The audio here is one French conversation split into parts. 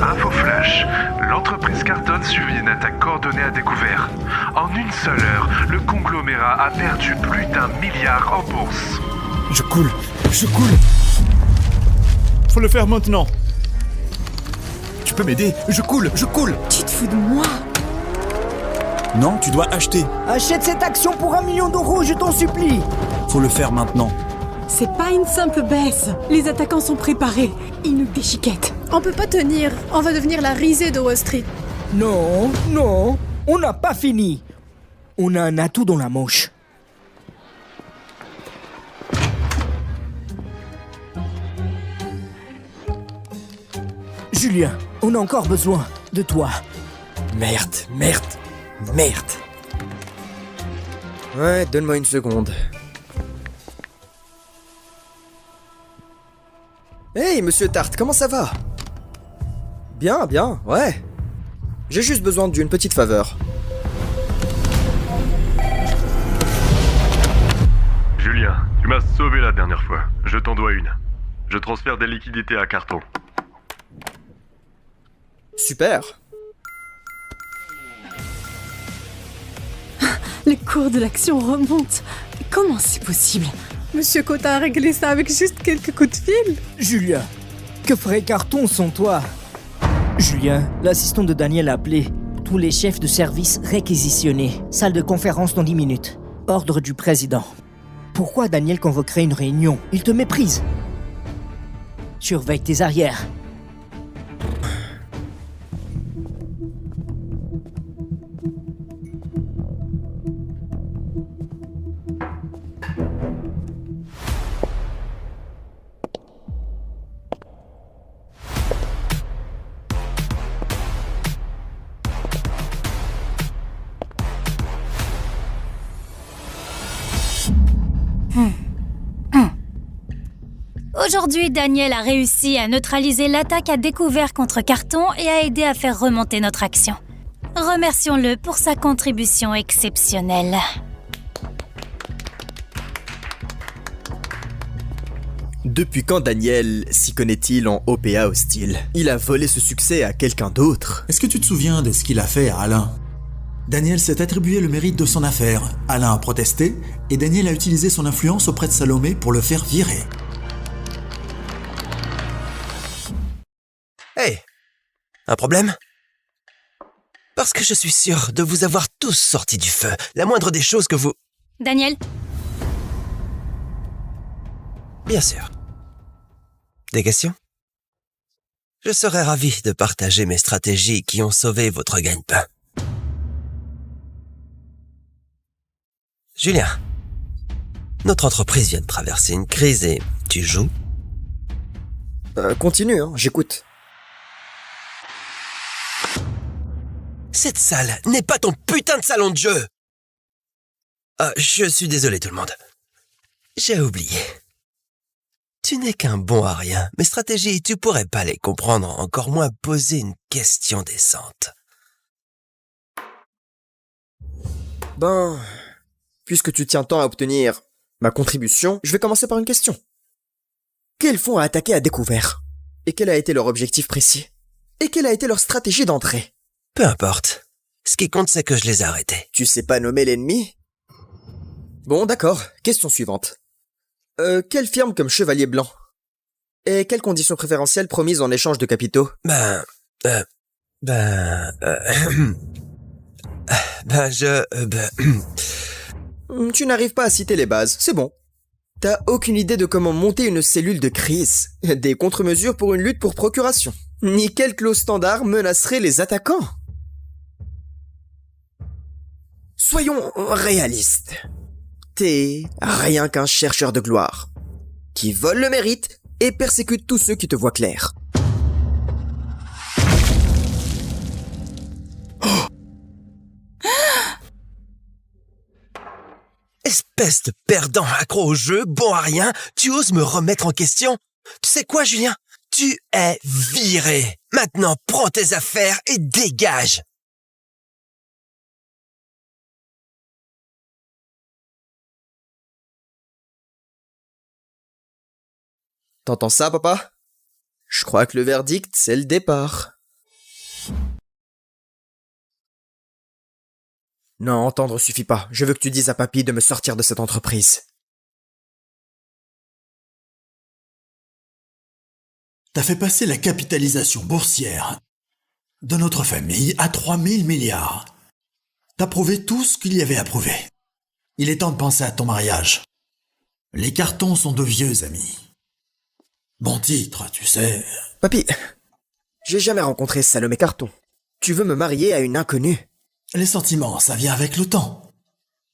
Info flash. L'entreprise Carton subit une attaque coordonnée à découvert. En une seule heure, le conglomérat a perdu plus d'1 milliard en bourse. Je coule. Faut le faire maintenant. Tu peux m'aider? Je coule. Tu te fous de moi? Non, tu dois acheter. Achète cette action pour 1 million d'euros, je t'en supplie. Faut le faire maintenant. C'est pas une simple baisse. Les attaquants sont préparés. Ils nous déchiquettent. On peut pas tenir. On va devenir la risée de Wall Street. Non, on n'a pas fini. On a un atout dans la manche. Julien, on a encore besoin de toi. Merde. Ouais, donne-moi une seconde. Hey, monsieur Tarte, comment ça va? Bien, ouais. J'ai juste besoin d'une petite faveur. Julien, tu m'as sauvé la dernière fois. Je t'en dois une. Je transfère des liquidités à Carton. Super. Le cours de l'action remonte. Comment c'est possible? Monsieur Cotta a réglé ça avec juste quelques coups de fil. Julien, que ferait Carton sans toi? Julien, l'assistant de Daniel a appelé. Tous les chefs de service réquisitionnés. Salle de conférence dans 10 minutes. Ordre du président. Pourquoi Daniel convoquerait une réunion? Il te méprise. Surveille tes arrières. Aujourd'hui, Daniel a réussi à neutraliser l'attaque à découvert contre Carton et a aidé à faire remonter notre action. Remercions-le pour sa contribution exceptionnelle. Depuis quand Daniel s'y connaît-il en OPA hostile? Il a volé ce succès à quelqu'un d'autre. Est-ce que tu te souviens de ce qu'il a fait à Alain? Daniel s'est attribué le mérite de son affaire. Alain a protesté et Daniel a utilisé son influence auprès de Salomé pour le faire virer. Hey, un problème? Parce que je suis sûr de vous avoir tous sortis du feu. La moindre des choses que vous... Daniel? Bien sûr. Des questions? Je serais ravi de partager mes stratégies qui ont sauvé votre gagne-pain. Julien, notre entreprise vient de traverser une crise et tu joues? Continue, j'écoute. Cette salle n'est pas ton putain de salon de jeu! Je suis désolé tout le monde. J'ai oublié. Tu n'es qu'un bon à rien. Mes stratégies, tu pourrais pas les comprendre, encore moins poser une question décente. Ben, puisque tu tiens tant à obtenir ma contribution, je vais commencer par une question. Quels fonds a attaqué à découvert? Et quel a été leur objectif précis? Et quelle a été leur stratégie d'entrée? Peu importe. Ce qui compte, c'est que je les ai arrêtés. Tu sais pas nommer l'ennemi? Bon, d'accord. Question suivante. Quelle firme comme Chevalier Blanc? Et quelles conditions préférentielles promises en échange de capitaux? Tu n'arrives pas à citer les bases, c'est bon. T'as aucune idée de comment monter une cellule de crise, des contre-mesures pour une lutte pour procuration, ni quelle clause standard menacerait les attaquants. Soyons réalistes. T'es rien qu'un chercheur de gloire, qui vole le mérite et persécute tous ceux qui te voient clair. Oh! Espèce de perdant accro au jeu, bon à rien, tu oses me remettre en question? Tu sais quoi, Julien? Tu es viré. Maintenant, prends tes affaires et dégage. T'entends ça, papa? Je crois que le verdict, c'est le départ. Non, entendre suffit pas. Je veux que tu dises à papy de me sortir de cette entreprise. T'as fait passer la capitalisation boursière de notre famille à 3000 milliards. T'as prouvé tout ce qu'il y avait à prouver. Il est temps de penser à ton mariage. Les cartons sont de vieux amis. Bon titre, tu sais. Papy, j'ai jamais rencontré Salomé Carton. Tu veux me marier à une inconnue? Les sentiments, ça vient avec le temps.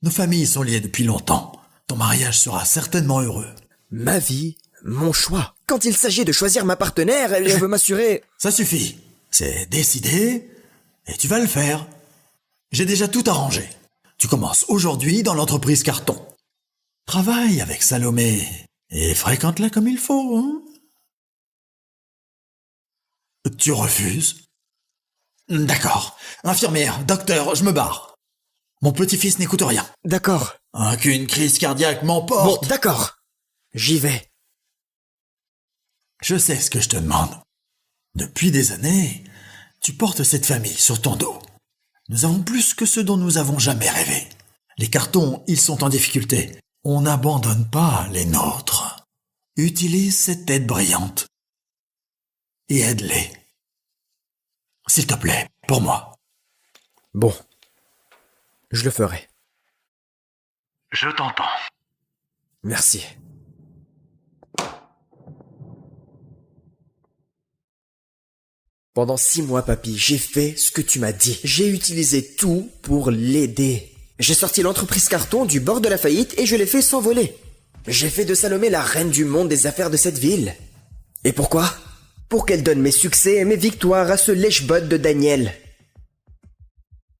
Nos familles sont liées depuis longtemps. Ton mariage sera certainement heureux. Ma vie, mon choix. Quand il s'agit de choisir ma partenaire, je veux m'assurer... Ça suffit. C'est décidé et tu vas le faire. J'ai déjà tout arrangé. Tu commences aujourd'hui dans l'entreprise Carton. Travaille avec Salomé et fréquente-la comme il faut, hein? Tu refuses? D'accord. Infirmière, docteur, je me barre. Mon petit-fils n'écoute rien. D'accord. Qu'une crise cardiaque m'emporte. Bon, d'accord. J'y vais. Je sais ce que je te demande. Depuis des années, tu portes cette famille sur ton dos. Nous avons plus que ce dont nous avons jamais rêvé. Les cartons, ils sont en difficulté. On n'abandonne pas les nôtres. Utilise cette tête brillante et aide-les. S'il te plaît, pour moi. Bon. Je le ferai. Je t'entends. Merci. Pendant 6 mois, papy, j'ai fait ce que tu m'as dit. J'ai utilisé tout pour l'aider. J'ai sorti l'entreprise Carton du bord de la faillite et je l'ai fait s'envoler. J'ai fait de Salomé la reine du monde des affaires de cette ville. Et pourquoi? Pour qu'elle donne mes succès et mes victoires à ce lèche-bot de Daniel.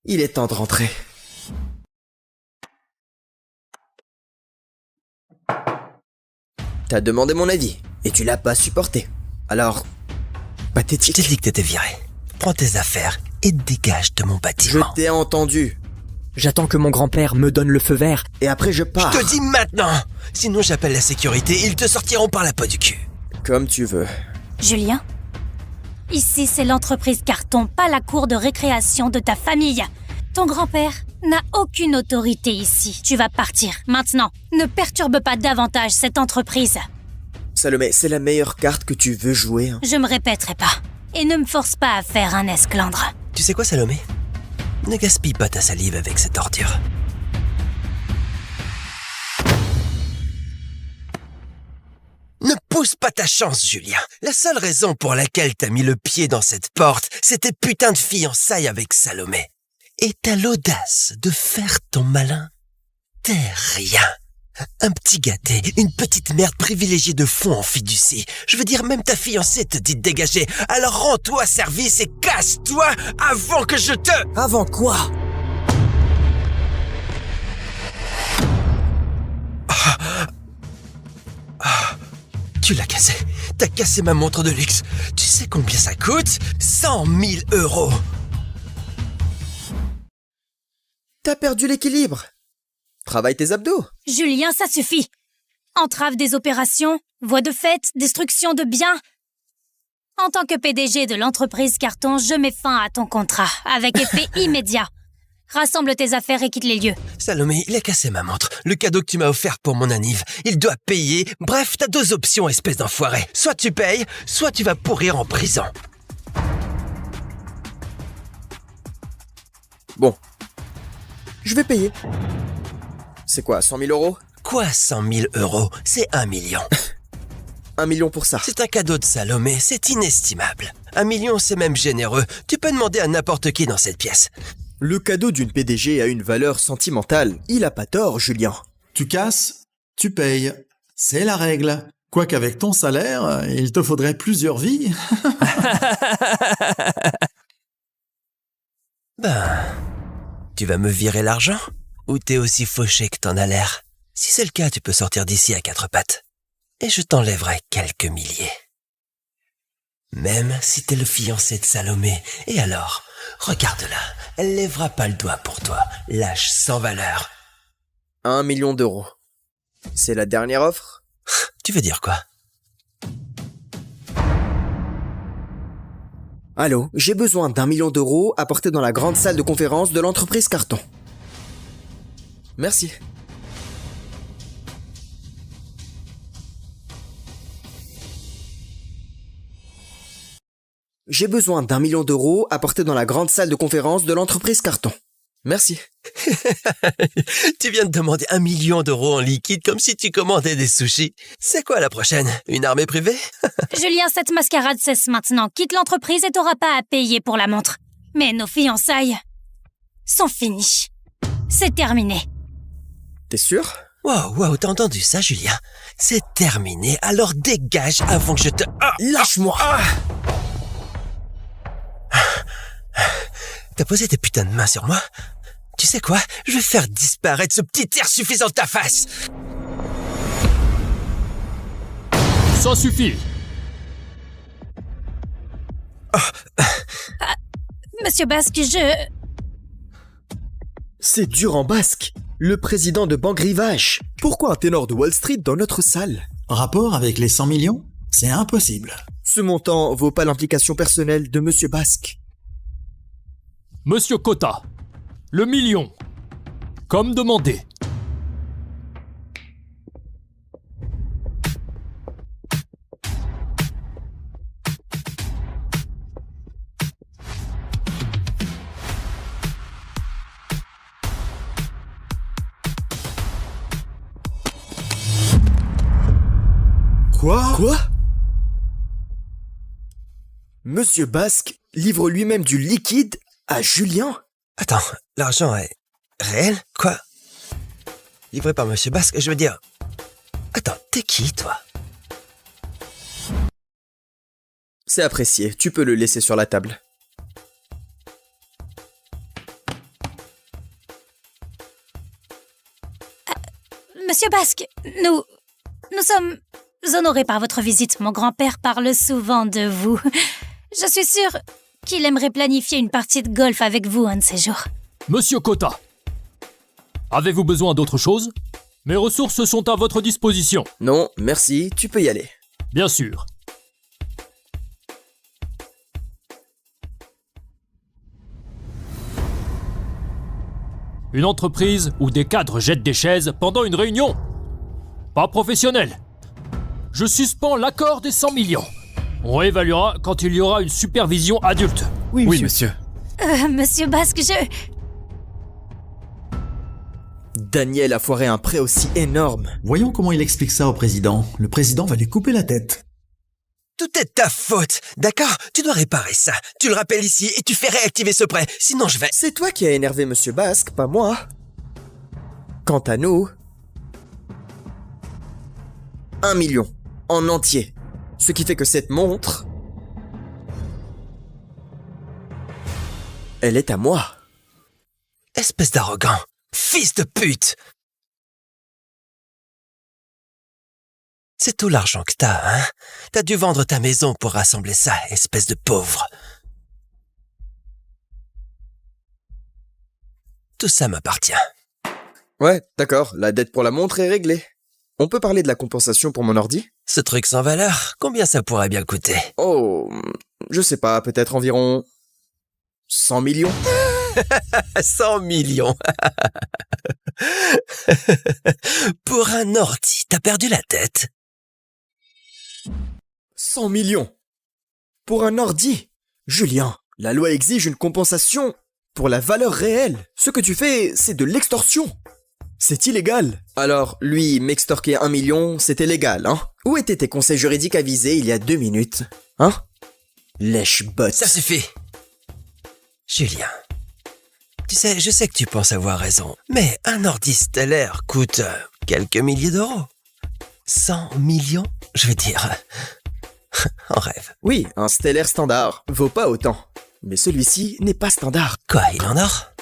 Il est temps de rentrer. T'as demandé mon avis et tu l'as pas supporté. Alors, pathétique. Je t'ai dit que t'étais viré. Prends tes affaires et dégage de mon Je bâtiment. t'ai entendu. J'attends que mon grand-père me donne le feu vert. Et après je pars. Je te dis maintenant. Sinon j'appelle la sécurité, ils te sortiront par la peau du cul. Comme tu veux. Julien, ici c'est l'entreprise Carton, pas la cour de récréation de ta famille. Ton grand-père n'a aucune autorité ici. Tu vas partir, maintenant. Ne perturbe pas davantage cette entreprise. Salomé, c'est la meilleure carte que tu veux jouer. Hein. Je me répéterai pas. Et ne me force pas à faire un esclandre. Tu sais quoi, Salomé? Ne gaspille pas ta salive avec cette ordure. Ne pousse pas ta chance, Julien. La seule raison pour laquelle t'as mis le pied dans cette porte, c'est tes putains de fiançailles avec Salomé. Et t'as l'audace de faire ton malin. T'es rien. Un petit gâté, une petite merde privilégiée de fond en fiducie. Je veux dire, même ta fiancée te dit de dégager. Alors rends-toi service et casse-toi avant que je te... Avant quoi? Tu l'as cassé. T'as cassé ma montre de luxe. Tu sais combien ça coûte? 100 000 €. T'as perdu l'équilibre. Travaille tes abdos. Julien, ça suffit. Entrave des opérations, voie de fait, destruction de biens. En tant que PDG de l'entreprise Carton, je mets fin à ton contrat, avec effet immédiat. Rassemble tes affaires et quitte les lieux. Salomé, il a cassé ma montre. Le cadeau que tu m'as offert pour mon anniv. Il doit payer. Bref, t'as 2 options, espèce d'enfoiré. Soit tu payes, soit tu vas pourrir en prison. Bon. Je vais payer. C'est quoi, 100 000 €? Quoi, 100 000 €? C'est 1 million. 1 million pour ça. C'est un cadeau de Salomé, c'est inestimable. 1 million, c'est même généreux. Tu peux demander à n'importe qui dans cette pièce. Le cadeau d'une PDG a une valeur sentimentale. Il a pas tort, Julien. Tu casses, tu payes. C'est la règle. Quoiqu'avec ton salaire, il te faudrait plusieurs vies. Tu vas me virer l'argent? Ou t'es aussi fauché que t'en as l'air? Si c'est le cas, tu peux sortir d'ici à 4 pattes. Et je t'enlèverai quelques milliers. Même si t'es le fiancé de Salomé. Et alors, regarde-la, elle lèvera pas le doigt pour toi, lâche sans valeur. 1 million d'euros. C'est la dernière offre? Tu veux dire quoi? Allô, j'ai besoin d'1 million d'euros apportés dans la grande salle de conférence de l'entreprise Carton. Merci. J'ai besoin d'1 million d'euros apportés dans la grande salle de conférence de l'entreprise Carton. Merci. Tu viens de demander 1 million d'euros en liquide comme si tu commandais des sushis. C'est quoi la prochaine? Une armée privée? Julien, cette mascarade cesse maintenant. Quitte l'entreprise et t'auras pas à payer pour la montre. Mais nos fiançailles sont finies. C'est terminé. T'es sûr? Wow, t'as entendu ça, Julien? C'est terminé, alors dégage avant que je te... Lâche-moi! T'as posé tes putains de mains sur moi? Tu sais quoi? Je vais faire disparaître ce petit air suffisant de ta face! Ça suffit. Monsieur Basque, C'est Durand Basque, le président de Banque Rivage. Pourquoi un ténor de Wall Street dans notre salle? Rapport avec les 100 millions? C'est impossible. Ce montant vaut pas l'implication personnelle de Monsieur Basque. Monsieur Cotta, le million. Comme demandé. Quoi? Monsieur Basque livre lui-même du liquide à Julien? Attends, l'argent est réel? Quoi? Livré par Monsieur Basque, je veux dire... Attends, t'es qui, toi? C'est apprécié, tu peux le laisser sur la table. Monsieur Basque, nous sommes honorés par votre visite. Mon grand-père parle souvent de vous. Je suis sûre qu'il aimerait planifier une partie de golf avec vous un de ces jours. Monsieur Cotta, avez-vous besoin d'autre chose? Mes ressources sont à votre disposition. Non, merci, tu peux y aller. Bien sûr. Une entreprise où des cadres jettent des chaises pendant une réunion? Pas professionnel. Je suspends l'accord des 100 millions. On réévaluera quand il y aura une supervision adulte. Oui, monsieur. Monsieur Basque, Daniel a foiré un prêt aussi énorme. Voyons comment il explique ça au président. Le président va lui couper la tête. Tout est de ta faute, d'accord? Tu dois réparer ça. Tu le rappelles ici et tu fais réactiver ce prêt. Sinon je vais... C'est toi qui as énervé Monsieur Basque, pas moi. Quant à nous... 1 million, en entier. Ce qui fait que cette montre... elle est à moi. Espèce d'arrogant. Fils de pute! C'est tout l'argent que t'as, hein? T'as dû vendre ta maison pour rassembler ça, espèce de pauvre. Tout ça m'appartient. Ouais, d'accord, la dette pour la montre est réglée. On peut parler de la compensation pour mon ordi? Ce truc sans valeur, combien ça pourrait bien coûter? Oh, je sais pas, peut-être environ... 100 millions? 100 millions. Pour un ordi, t'as perdu la tête. 100 millions? Pour un ordi? Julien, la loi exige une compensation pour la valeur réelle. Ce que tu fais, c'est de l'extorsion. C'est illégal. Alors, lui, m'extorquer 1 million, c'était légal, hein? Où étaient tes conseils juridiques avisés il y a 2 minutes? Hein? Lèche-botte. Ça suffit. Julien, tu sais, je sais que tu penses avoir raison, mais un ordi stellaire coûte quelques milliers d'euros. 100 millions, je veux dire. En rêve. Oui, un stellaire standard vaut pas autant. Mais celui-ci n'est pas standard. Quoi, il en or?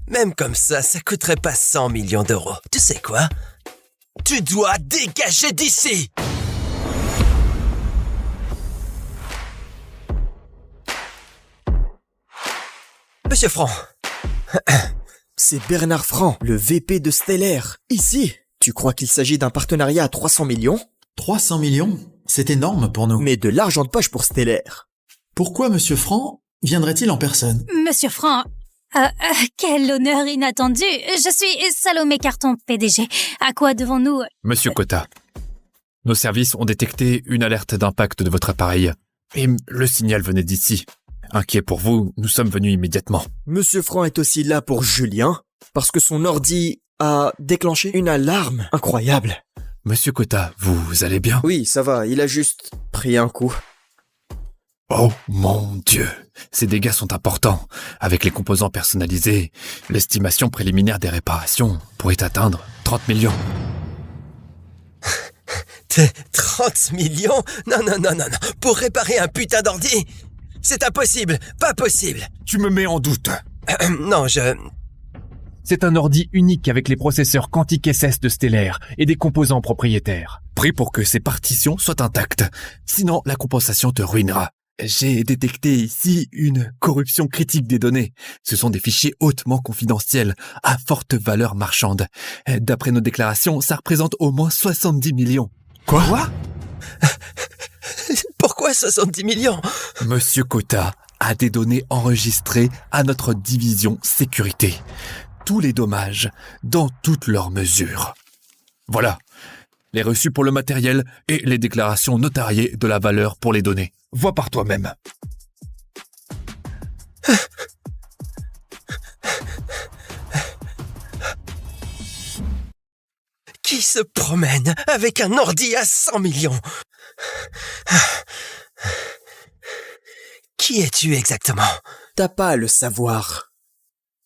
Même comme ça coûterait pas 100 millions d'euros. Tu sais quoi? Tu dois dégager d'ici! Monsieur Franc. C'est Bernard Franc, le VP de Stellaire. Ici, tu crois qu'il s'agit d'un partenariat à 300 millions? 300 millions? C'est énorme pour nous. Mais de l'argent de poche pour Stellaire. Pourquoi Monsieur Franc viendrait-il en personne? Monsieur Franc, Quel honneur inattendu. Je suis Salomé Carton, PDG. À quoi devons-nous... Monsieur Kota, nos services ont détecté une alerte d'impact de votre appareil. Et le signal venait d'ici. Inquiet pour vous, nous sommes venus immédiatement. Monsieur Franc est aussi là pour Julien, parce que son ordi a déclenché une alarme incroyable. Monsieur Kota, vous allez bien? Oui, ça va, il a juste pris un coup. Oh mon Dieu, ces dégâts sont importants. Avec les composants personnalisés, l'estimation préliminaire des réparations pourrait atteindre 30 millions. 30 millions? Non, pour réparer un putain d'ordi? C'est impossible, pas possible. Tu me mets en doute. Non, C'est un ordi unique avec les processeurs quantiques SS de Stellaire et des composants propriétaires. Prie pour que ces partitions soient intactes. Sinon, la compensation te ruinera. J'ai détecté ici une corruption critique des données. Ce sont des fichiers hautement confidentiels, à forte valeur marchande. D'après nos déclarations, ça représente au moins 70 millions. Quoi? Pourquoi 70 millions? Monsieur Kota a des données enregistrées à notre division sécurité. Tous les dommages, dans toutes leurs mesures. Voilà, les reçus pour le matériel et les déclarations notariées de la valeur pour les données. Vois par toi-même. Qui se promène avec un ordi à 100 millions? Qui es-tu exactement? T'as pas à le savoir.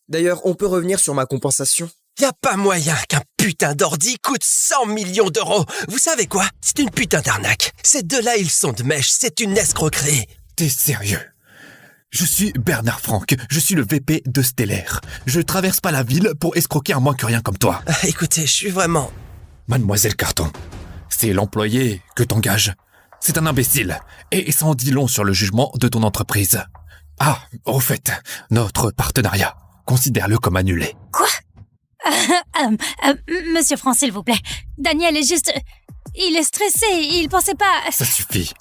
D'ailleurs, on peut revenir sur ma compensation? Y a pas moyen qu'un putain d'ordi coûte 100 millions d'euros. Vous savez quoi? C'est une putain d'arnaque. Ces deux-là, ils sont de mèche. C'est une escroquerie. T'es sérieux? Je suis Bernard Franck. Je suis le VP de Stellaire. Je traverse pas la ville pour escroquer un moins que rien comme toi. Écoutez, je suis vraiment... Mademoiselle Carton, c'est l'employé que t'engages. C'est un imbécile. Et ça en dit long sur le jugement de ton entreprise. Ah, au fait, notre partenariat, considère-le comme annulé. Quoi? Monsieur Franc, s'il vous plaît. Daniel est juste... Il est stressé, il pensait pas... Ça suffit.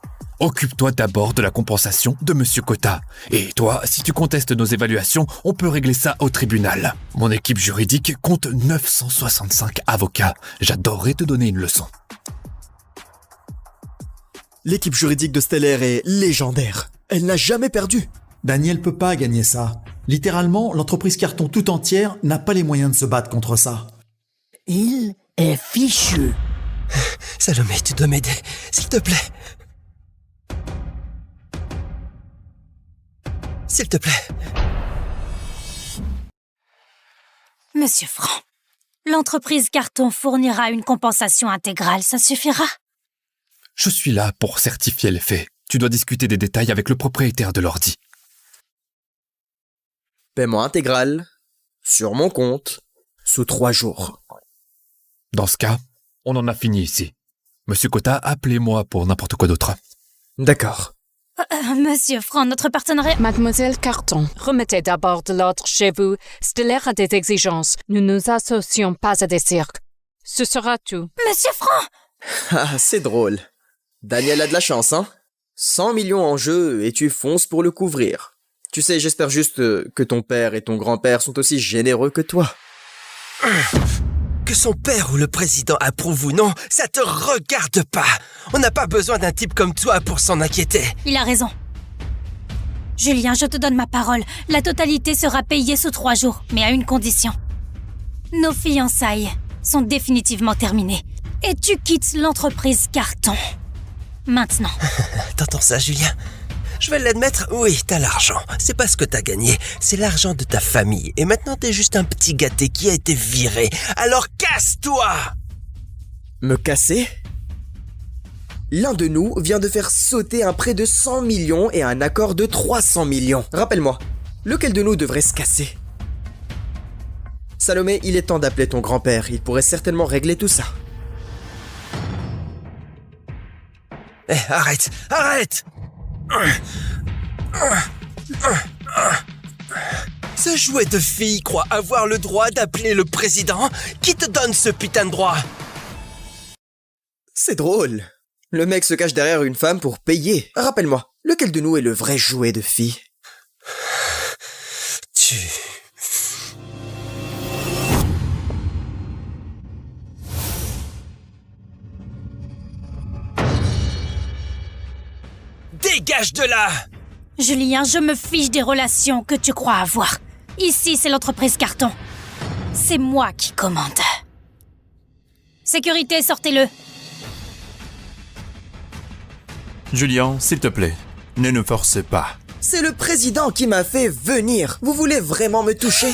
Occupe-toi d'abord de la compensation de Monsieur Kota. Et toi, si tu contestes nos évaluations, on peut régler ça au tribunal. Mon équipe juridique compte 965 avocats. J'adorerais te donner une leçon. L'équipe juridique de Stellaire est légendaire. Elle n'a jamais perdu. Daniel peut pas gagner ça. Littéralement, l'entreprise Carton tout entière n'a pas les moyens de se battre contre ça. Il est fichu. Salomé, tu dois m'aider, s'il te plaît. S'il te plaît. Monsieur Franc, l'entreprise Carton fournira une compensation intégrale, ça suffira? Je suis là pour certifier les faits. Tu dois discuter des détails avec le propriétaire de l'ordi. Paiement intégral, sur mon compte, sous 3 jours. Dans ce cas, on en a fini ici. Monsieur Kota, appelez-moi pour n'importe quoi d'autre. D'accord. Monsieur Franc, notre partenariat... Mademoiselle Carton, remettez d'abord de l'ordre chez vous. Stellaire a des exigences. Nous ne nous associons pas à des cirques. Ce sera tout. Monsieur Franc! Ah, c'est drôle. Daniel a de la chance, hein? 100 millions en jeu et tu fonces pour le couvrir. Tu sais, j'espère juste que ton père et ton grand-père sont aussi généreux que toi. Que son père ou le président approuve ou non, ça te regarde pas. On n'a pas besoin d'un type comme toi pour s'en inquiéter. Il a raison. Julien, je te donne ma parole. La totalité sera payée sous 3 jours, mais à une condition. Nos fiançailles sont définitivement terminées. Et tu quittes l'entreprise Carton. Maintenant. T'entends ça, Julien? Je vais l'admettre, oui, t'as l'argent. C'est pas ce que t'as gagné, c'est l'argent de ta famille. Et maintenant, t'es juste un petit gâté qui a été viré. Alors casse-toi! Me casser? L'un de nous vient de faire sauter un prêt de 100 millions et un accord de 300 millions. Rappelle-moi, lequel de nous devrait se casser? Salomé, il est temps d'appeler ton grand-père. Il pourrait certainement régler tout ça. Eh, arrête! Ce jouet de fille croit avoir le droit d'appeler le président? Qui te donne ce putain de droit? C'est drôle. Le mec se cache derrière une femme pour payer. Rappelle-moi, lequel de nous est le vrai jouet de fille? Tu Dégage de là! Julien, je me fiche des relations que tu crois avoir. Ici, c'est l'entreprise Carton. C'est moi qui commande. Sécurité, sortez-le. Julien, s'il te plaît, ne nous force pas. C'est le président qui m'a fait venir. Vous voulez vraiment me toucher?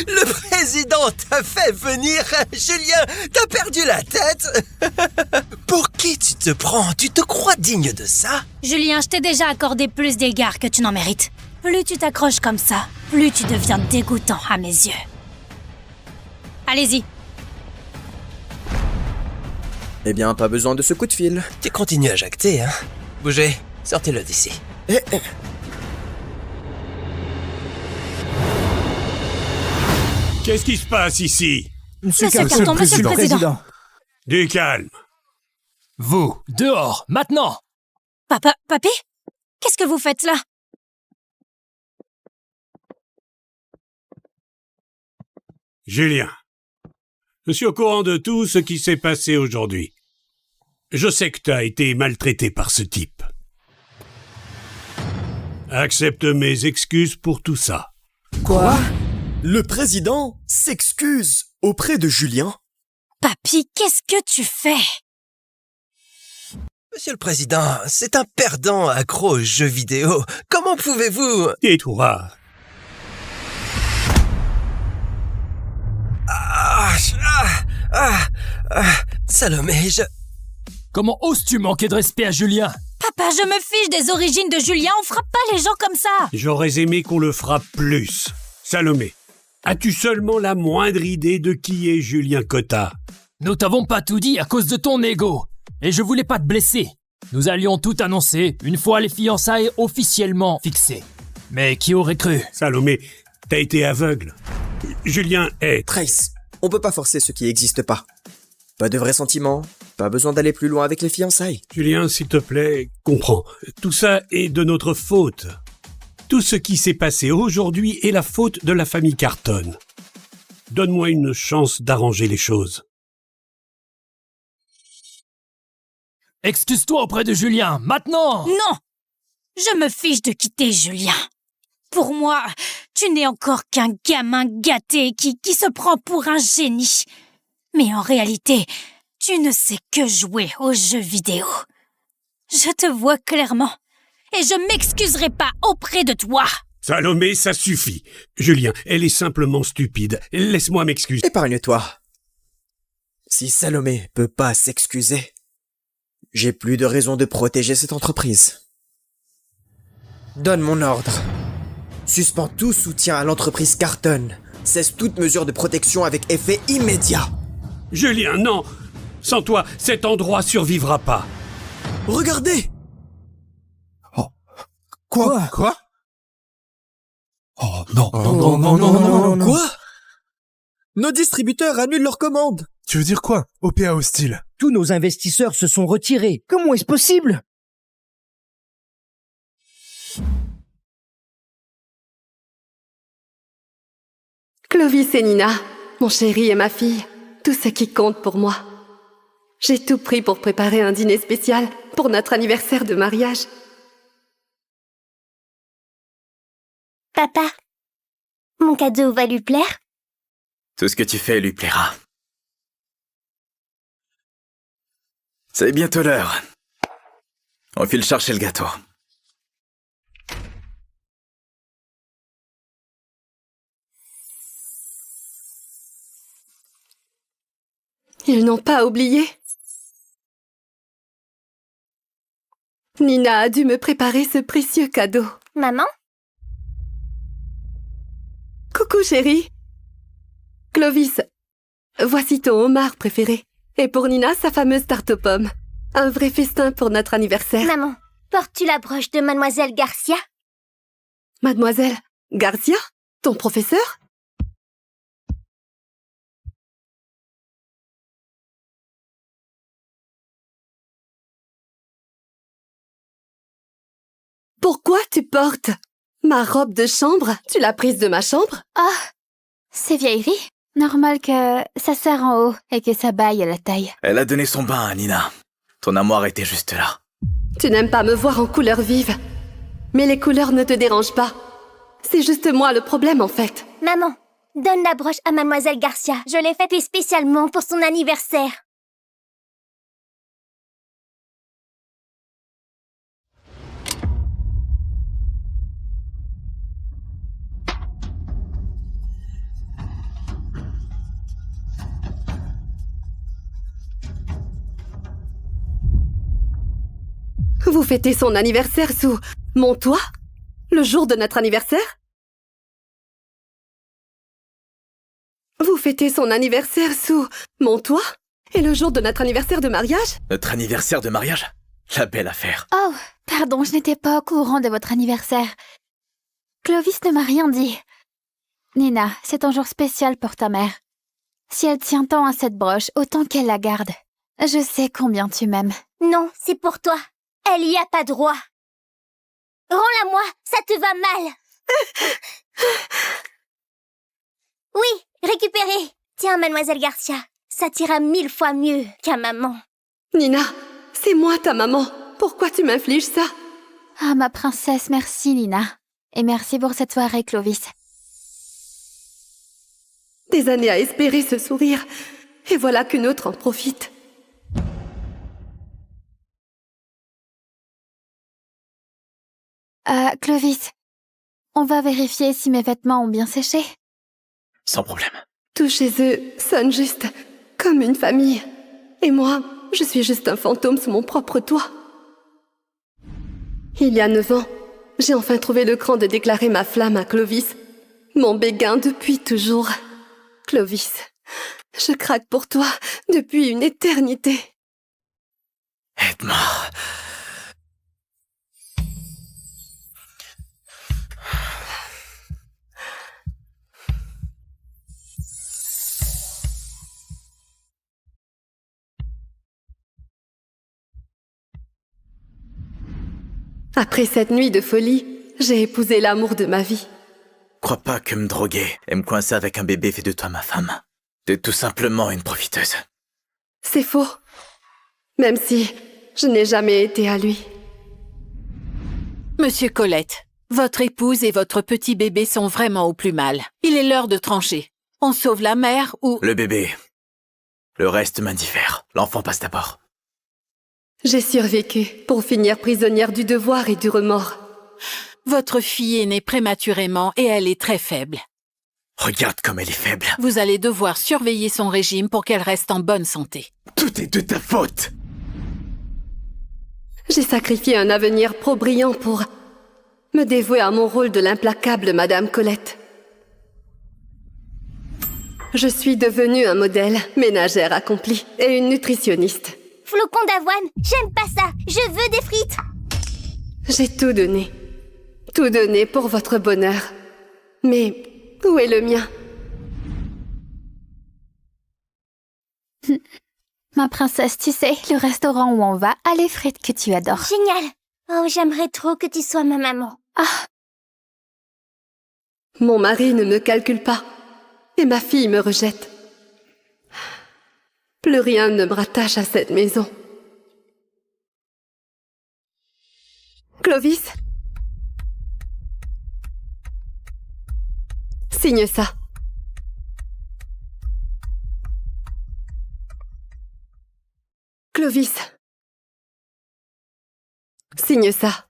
Le président t'a fait venir? Julien, t'as perdu la tête? Pour qui tu te prends? Tu te crois digne de ça? Julien, je t'ai déjà accordé plus d'égards que tu n'en mérites. Plus tu t'accroches comme ça, plus tu deviens dégoûtant à mes yeux. Allez-y. Eh bien, pas besoin de ce coup de fil. Tu continues à jacter, hein? Bougez, sortez-le d'ici. Qu'est-ce qui se passe ici? Monsieur Carton, monsieur le président. Du calme. Vous, dehors, maintenant! Papy? Qu'est-ce que vous faites là? Julien, je suis au courant de tout ce qui s'est passé aujourd'hui. Je sais que tu as été maltraité par ce type. Accepte mes excuses pour tout ça. Quoi? Le président s'excuse auprès de Julien? Papy, qu'est-ce que tu fais? Monsieur le Président, c'est un perdant accro aux jeux vidéo. Comment pouvez-vous... Tais-toi. Salomé, Comment oses-tu manquer de respect à Julien? Papa, je me fiche des origines de Julien, on frappe pas les gens comme ça. J'aurais aimé qu'on le frappe plus. Salomé, as-tu seulement la moindre idée de qui est Julien Cotta? Nous t'avons pas tout dit à cause de ton ego. Et je voulais pas te blesser. Nous allions tout annoncer une fois les fiançailles officiellement fixées. Mais qui aurait cru? Salomé, t'as été aveugle. Julien est... Trace, on peut pas forcer ce qui n'existe pas. Pas de vrais sentiments, pas besoin d'aller plus loin avec les fiançailles. Julien, s'il te plaît, comprends. Tout ça est de notre faute. Tout ce qui s'est passé aujourd'hui est la faute de la famille Carton. Donne-moi une chance d'arranger les choses. Excuse-toi auprès de Julien, maintenant! Non! Je me fiche de quitter Julien. Pour moi, tu n'es encore qu'un gamin gâté qui se prend pour un génie. Mais en réalité, tu ne sais que jouer aux jeux vidéo. Je te vois clairement. Et je m'excuserai pas auprès de toi. Salomé, ça suffit. Julien, elle est simplement stupide. Laisse-moi m'excuser. Épargne-toi. Si Salomé peut pas s'excuser, j'ai plus de raison de protéger cette entreprise. Donne mon ordre. Suspends tout soutien à l'entreprise Carton. Cesse toute mesure de protection avec effet immédiat. Julien, non! Sans toi, cet endroit survivra pas. Regardez! Oh. Quoi? Oh non. Non. Quoi? Nos distributeurs annulent leurs commandes. Tu veux dire quoi? OPA hostile. Tous nos investisseurs se sont retirés. Comment est-ce possible? Clovis et Nina, mon chéri et ma fille, tout ce qui compte pour moi. J'ai tout pris pour préparer un dîner spécial pour notre anniversaire de mariage. Papa, mon cadeau va lui plaire? Tout ce que tu fais lui plaira. C'est bientôt l'heure. On file chercher le gâteau. Ils n'ont pas oublié. Nina a dû me préparer ce précieux cadeau. Maman? Coucou chérie. Clovis, voici ton homard préféré. Et pour Nina, sa fameuse tarte aux pommes. Un vrai festin pour notre anniversaire. Maman, portes-tu la broche de Mademoiselle Garcia? Mademoiselle Garcia? Ton professeur? Pourquoi tu portes ma robe de chambre? Tu l'as prise de ma chambre? Oh, c'est vieillerie. Normal que ça serre en haut et que ça baille à la taille. Elle a donné son bain à Nina. Ton armoire était juste là. Tu n'aimes pas me voir en couleurs vives. Mais les couleurs ne te dérangent pas. C'est juste moi le problème, en fait. Maman, donne la broche à Mademoiselle Garcia. Je l'ai faite spécialement pour son anniversaire. Vous fêtez son anniversaire sous mon toit? Le jour de notre anniversaire? Vous fêtez son anniversaire sous mon toit? Et le jour de notre anniversaire de mariage? Notre anniversaire de mariage? La belle affaire. Oh, pardon, je n'étais pas au courant de votre anniversaire. Clovis ne m'a rien dit. Nina, c'est un jour spécial pour ta mère. Si elle tient tant à cette broche, autant qu'elle la garde. Je sais combien tu m'aimes. Non, c'est pour toi. Elle y a pas droit. Rends-la-moi, ça te va mal. Oui, récupérez. Tiens, Mademoiselle Garcia, ça t'ira 1000 fois mieux qu'à maman. Nina, c'est moi ta maman. Pourquoi tu m'infliges ça? Ah, ma princesse, merci Nina. Et merci pour cette soirée, Clovis. Des années à espérer ce sourire. Et voilà qu'une autre en profite. Clovis, on va vérifier si mes vêtements ont bien séché. Sans problème. Tout chez eux sonne juste comme une famille. Et moi, je suis juste un fantôme sous mon propre toit. Il y a 9 ans, j'ai enfin trouvé le cran de déclarer ma flamme à Clovis, mon béguin depuis toujours. Clovis, je craque pour toi depuis une éternité. Edmond. Après cette nuit de folie, j'ai épousé l'amour de ma vie. Crois pas que me droguer et me coincer avec un bébé fait de toi ma femme. T'es tout simplement une profiteuse. C'est faux. Même si je n'ai jamais été à lui. Monsieur Colette, votre épouse et votre petit bébé sont vraiment au plus mal. Il est l'heure de trancher. On sauve la mère ou... Le bébé. Le reste m'indiffère. L'enfant passe d'abord. J'ai survécu pour finir prisonnière du devoir et du remords. Votre fille est née prématurément et elle est très faible. Regarde comme elle est faible. Vous allez devoir surveiller son régime pour qu'elle reste en bonne santé. Tout est de ta faute. J'ai sacrifié un avenir pro-brillant pour me dévouer à mon rôle de l'implacable Madame Colette. Je suis devenue un modèle, ménagère accomplie et une nutritionniste. Flocon d'avoine, j'aime pas ça. Je veux des frites. J'ai tout donné. Tout donné pour votre bonheur. Mais où est le mien? Ma princesse, tu sais, le restaurant où on va a les frites que tu adores. Génial. Oh, j'aimerais trop que tu sois ma maman. Ah. Mon mari ne me calcule pas. Et ma fille me rejette. Plus rien ne me rattache à cette maison. Clovis? Signe ça. Clovis. Signe ça.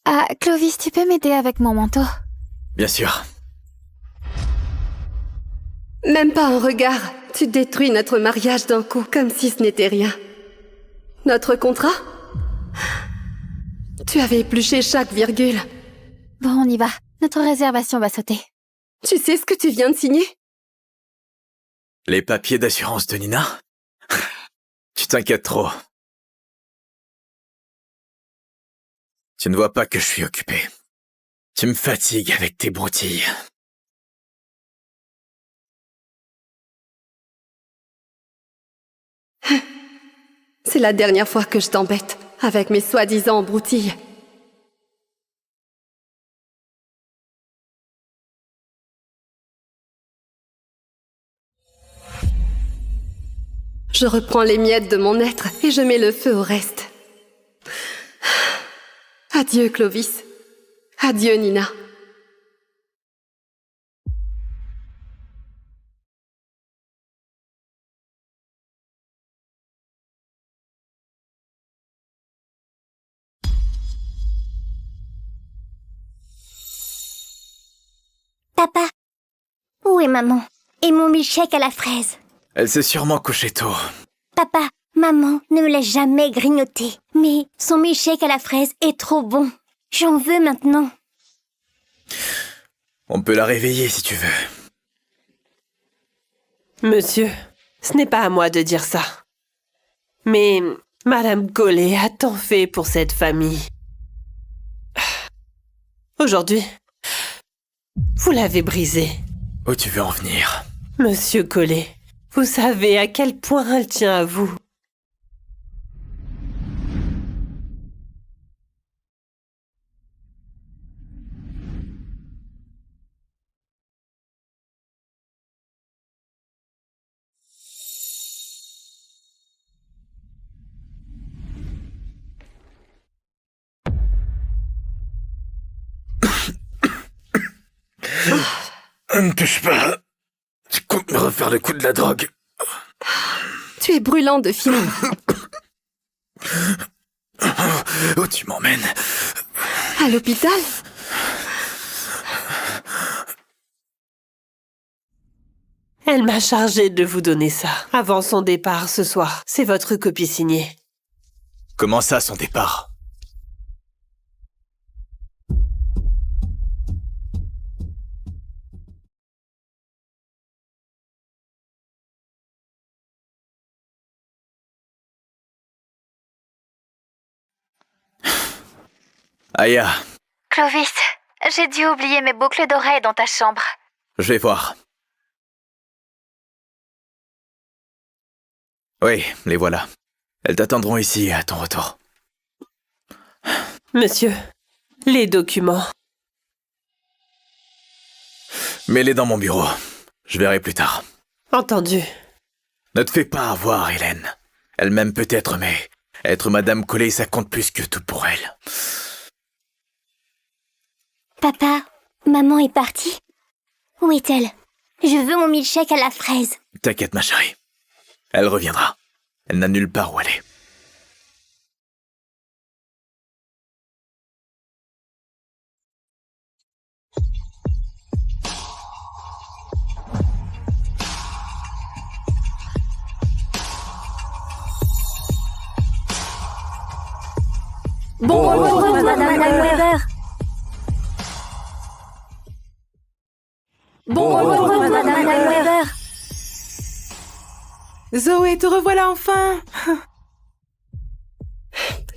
Ah, Clovis, tu peux m'aider avec mon manteau? Bien sûr. Même pas un regard. Tu détruis notre mariage d'un coup, comme si ce n'était rien. Notre contrat? Tu avais épluché chaque virgule. Bon, on y va. Notre réservation va sauter. Tu sais ce que tu viens de signer? Les papiers d'assurance de Nina? Tu t'inquiètes trop. Tu ne vois pas que je suis occupé. Tu me fatigues avec tes broutilles. C'est la dernière fois que je t'embête, avec mes soi-disant broutilles. Je reprends les miettes de mon être et je mets le feu au reste. Adieu, Clovis. Adieu, Nina. Papa, où est maman? Et mon milkshake à la fraise? Elle s'est sûrement couchée tôt. Papa, maman ne me laisse jamais grignoter. Mais son milkshake à la fraise est trop bon. J'en veux maintenant. On peut la réveiller si tu veux. Monsieur, ce n'est pas à moi de dire ça. Mais Madame Collet a tant fait pour cette famille. Aujourd'hui, vous l'avez brisée. Où tu veux en venir? Monsieur Collet, vous savez à quel point elle tient à vous. Ne me touche pas. Tu comptes me refaire le coup de la drogue. Tu es brûlant de fièvre. Où tu m'emmènes? À l'hôpital? Elle m'a chargé de vous donner ça avant son départ ce soir. C'est votre copie signée. Comment ça, son départ? Aya. Clovis, j'ai dû oublier mes boucles d'oreilles dans ta chambre. Je vais voir. Oui, les voilà. Elles t'attendront ici à ton retour. Monsieur, les documents. Mets-les dans mon bureau. Je verrai plus tard. Entendu. Ne te fais pas avoir, Hélène. Elle m'aime peut-être, mais être Madame Collet, ça compte plus que tout pour elle. Papa, maman est partie? Où est-elle? Je veux mon milkshake à la fraise. T'inquiète, ma chérie. Elle reviendra. Elle n'a nulle part où aller. Bon retour, Madame Weber. Bon retour, Madame Weber. Zoé, te revoilà enfin.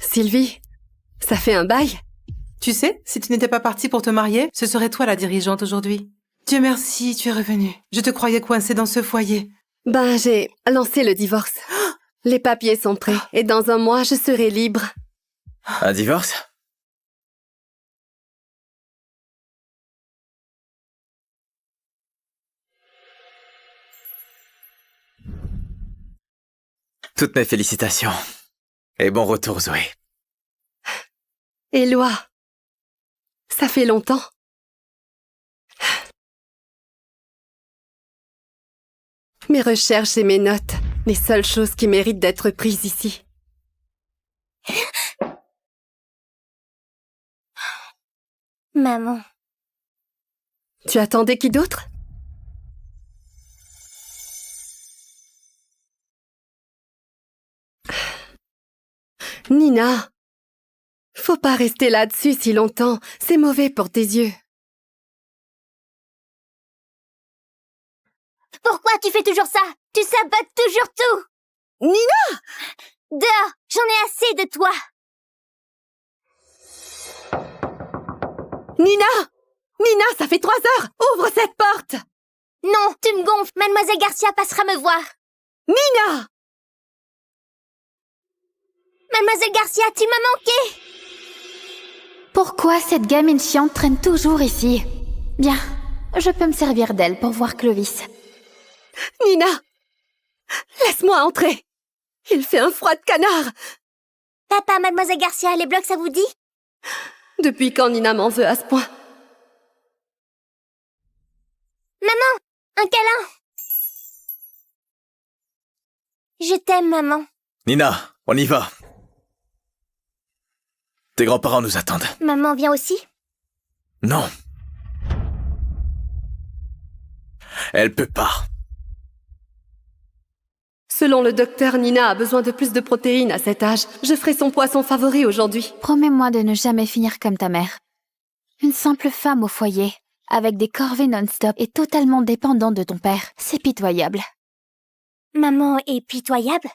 Sylvie, ça fait un bail. Tu sais, si tu n'étais pas partie pour te marier, ce serait toi la dirigeante aujourd'hui. Dieu merci, tu es revenue. Je te croyais coincée dans ce foyer. Ben, j'ai lancé le divorce. Les papiers sont prêts et dans un mois, je serai libre. Un divorce? Toutes mes félicitations. Et bon retour, Zoé. Éloi, ça fait longtemps. Mes recherches et mes notes, les seules choses qui méritent d'être prises ici. Maman. Tu attendais qui d'autre? Nina, faut pas rester là-dessus si longtemps, c'est mauvais pour tes yeux. Pourquoi tu fais toujours ça? Tu sabotes toujours tout. Nina! Dehors, j'en ai assez de toi. Nina! Nina, ça fait 3 heures! Ouvre cette porte! Non, tu me gonfles. Mademoiselle Garcia passera me voir. Nina! Mademoiselle Garcia, tu m'as manqué. Pourquoi cette gamine chiante traîne toujours ici? Bien, je peux me servir d'elle pour voir Clovis. Nina! Laisse-moi entrer! Il fait un froid de canard. Papa, mademoiselle Garcia, les blocs, ça vous dit? Depuis quand Nina m'en veut à ce point? Maman, un câlin. Je t'aime, maman. Nina, on y va. Tes grands-parents nous attendent. Maman vient aussi? Non. Elle peut pas. Selon le docteur, Nina a besoin de plus de protéines à cet âge. Je ferai son poisson favori aujourd'hui. Promets-moi de ne jamais finir comme ta mère. Une simple femme au foyer, avec des corvées non-stop et totalement dépendante de ton père. C'est pitoyable. Maman est pitoyable?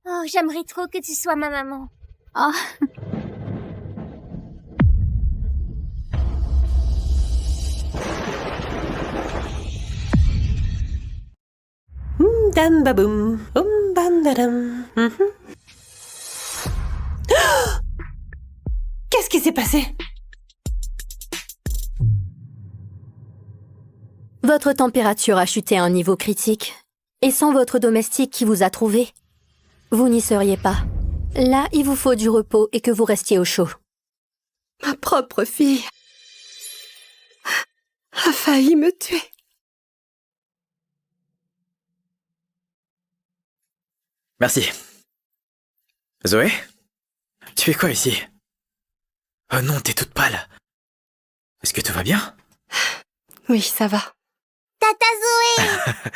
Oh, j'aimerais trop que tu sois ma maman. Oh. Dam baboum, bam dadam. Qu'est-ce qui s'est passé? Votre température a chuté à un niveau critique. Et sans votre domestique qui vous a trouvé, vous n'y seriez pas. Là, il vous faut du repos et que vous restiez au chaud. Ma propre fille a failli me tuer. Merci. Zoé? Tu fais quoi ici? Oh non, t'es toute pâle. Est-ce que tout va bien? Oui, ça va. Tata Zoé!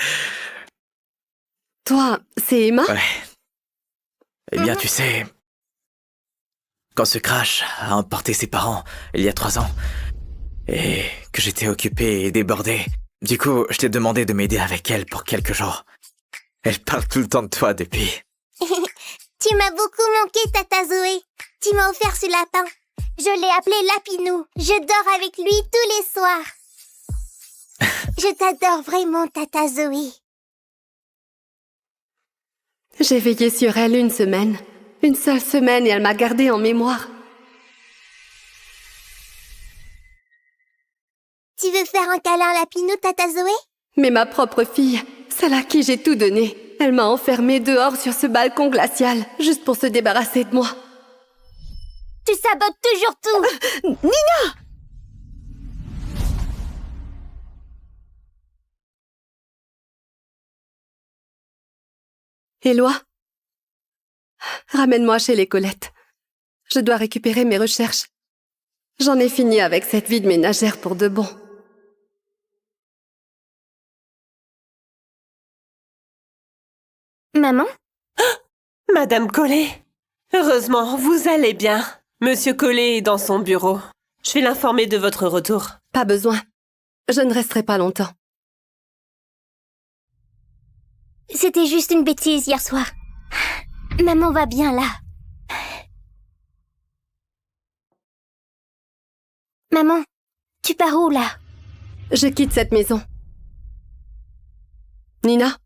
Toi, c'est Emma? Ouais. Eh bien, tu sais... Quand ce crash a emporté ses parents, il y a 3 ans, et que j'étais occupé et débordé, du coup, je t'ai demandé de m'aider avec elle pour quelques jours. Elle parle tout le temps de toi depuis. Tu m'as beaucoup manqué, Tata Zoé. Tu m'as offert ce lapin. Je l'ai appelé Lapinou. Je dors avec lui tous les soirs. Je t'adore vraiment, Tata Zoé. J'ai veillé sur elle 1 semaine. 1 seule semaine et elle m'a gardée en mémoire. Tu veux faire un câlin à Lapinou, Tata Zoé? Mais ma propre fille, celle à qui j'ai tout donné, elle m'a enfermée dehors sur ce balcon glacial, juste pour se débarrasser de moi. Tu sabotes toujours tout. Nina! Éloi, ramène-moi chez les Colettes. Je dois récupérer mes recherches. J'en ai fini avec cette vie de ménagère pour de bon. Maman? Madame Collet, heureusement, vous allez bien. Monsieur Collet est dans son bureau. Je vais l'informer de votre retour. Pas besoin. Je ne resterai pas longtemps. C'était juste une bêtise hier soir. Maman va bien là. Maman, tu pars où là? Je quitte cette maison. Nina,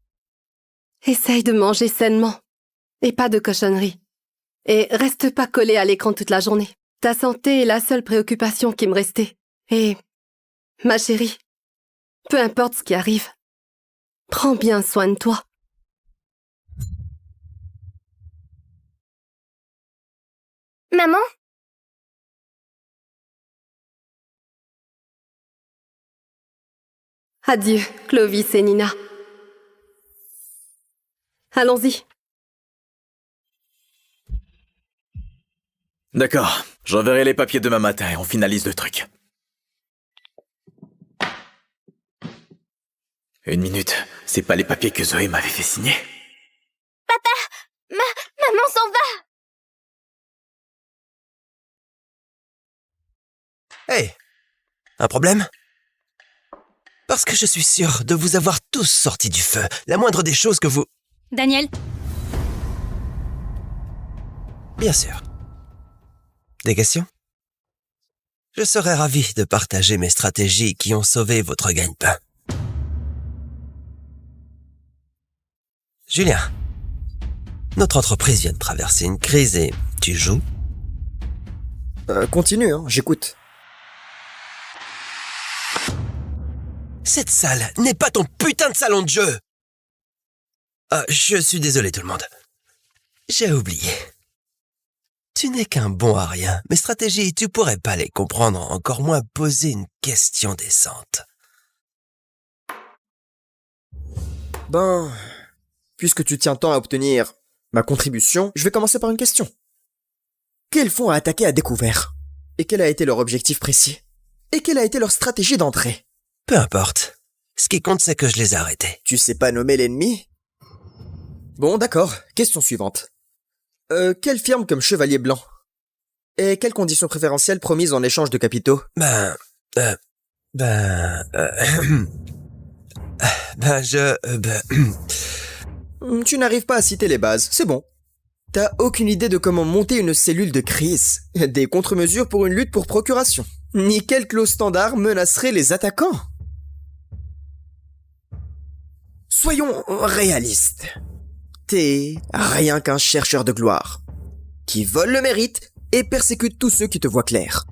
essaye de manger sainement. Et pas de cochonneries. Et reste pas collée à l'écran toute la journée. Ta santé est la seule préoccupation qui me restait. Et, ma chérie, peu importe ce qui arrive, prends bien soin de toi. Maman? Adieu, Clovis et Nina. Allons-y. D'accord, j'enverrai les papiers demain matin et on finalise le truc. 1 minute, c'est pas les papiers que Zoé m'avait fait signer? Papa! Maman s'en va! Hey, un problème? Parce que je suis sûr de vous avoir tous sortis du feu. La moindre des choses que vous... Daniel? Bien sûr. Des questions? Je serais ravi de partager mes stratégies qui ont sauvé votre gagne-pain. Julien, notre entreprise vient de traverser une crise et tu joues? Continue, hein, j'écoute. Cette salle n'est pas ton putain de salon de jeu! Je suis désolé tout le monde. J'ai oublié. Tu n'es qu'un bon à rien. Mes stratégies, tu pourrais pas les comprendre, encore moins poser une question décente. Ben, puisque tu tiens tant à obtenir ma contribution, je vais commencer par une question. Quels fonds a attaqué à découvert? Et quel a été leur objectif précis? Et quelle a été leur stratégie d'entrée? Peu importe. Ce qui compte, c'est que je les ai arrêtés. Tu sais pas nommer l'ennemi? Bon, d'accord. Question suivante. Quelle firme comme Chevalier Blanc? Et quelles conditions préférentielles promises en échange de capitaux? Tu n'arrives pas à citer les bases, c'est bon. T'as aucune idée de comment monter une cellule de crise, des contre-mesures pour une lutte pour procuration, ni quelle clause standard menacerait les attaquants. Soyons réalistes. T'es rien qu'un chercheur de gloire, qui vole le mérite et persécute tous ceux qui te voient clair.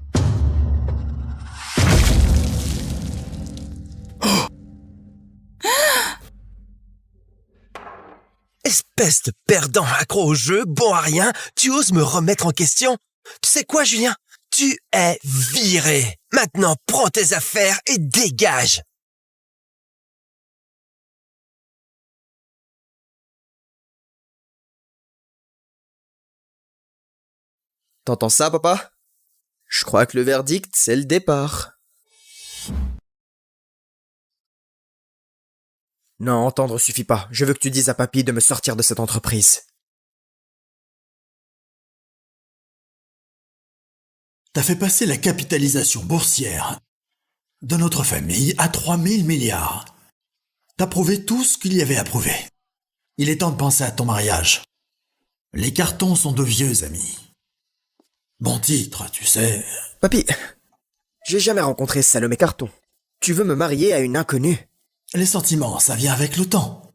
Espèce de perdant accro au jeu, bon à rien, tu oses me remettre en question? Tu sais quoi, Julien? Tu es viré. Maintenant, prends tes affaires et dégage. T'entends ça, papa? Je crois que le verdict, c'est le départ. Non, entendre suffit pas. Je veux que tu dises à papy de me sortir de cette entreprise. T'as fait passer la capitalisation boursière de notre famille à 3000 milliards. T'as prouvé tout ce qu'il y avait à prouver. Il est temps de penser à ton mariage. Les cartons sont de vieux amis. Bon titre, tu sais. Papy, j'ai jamais rencontré Salomé Carton. Tu veux me marier à une inconnue? Les sentiments, ça vient avec le temps.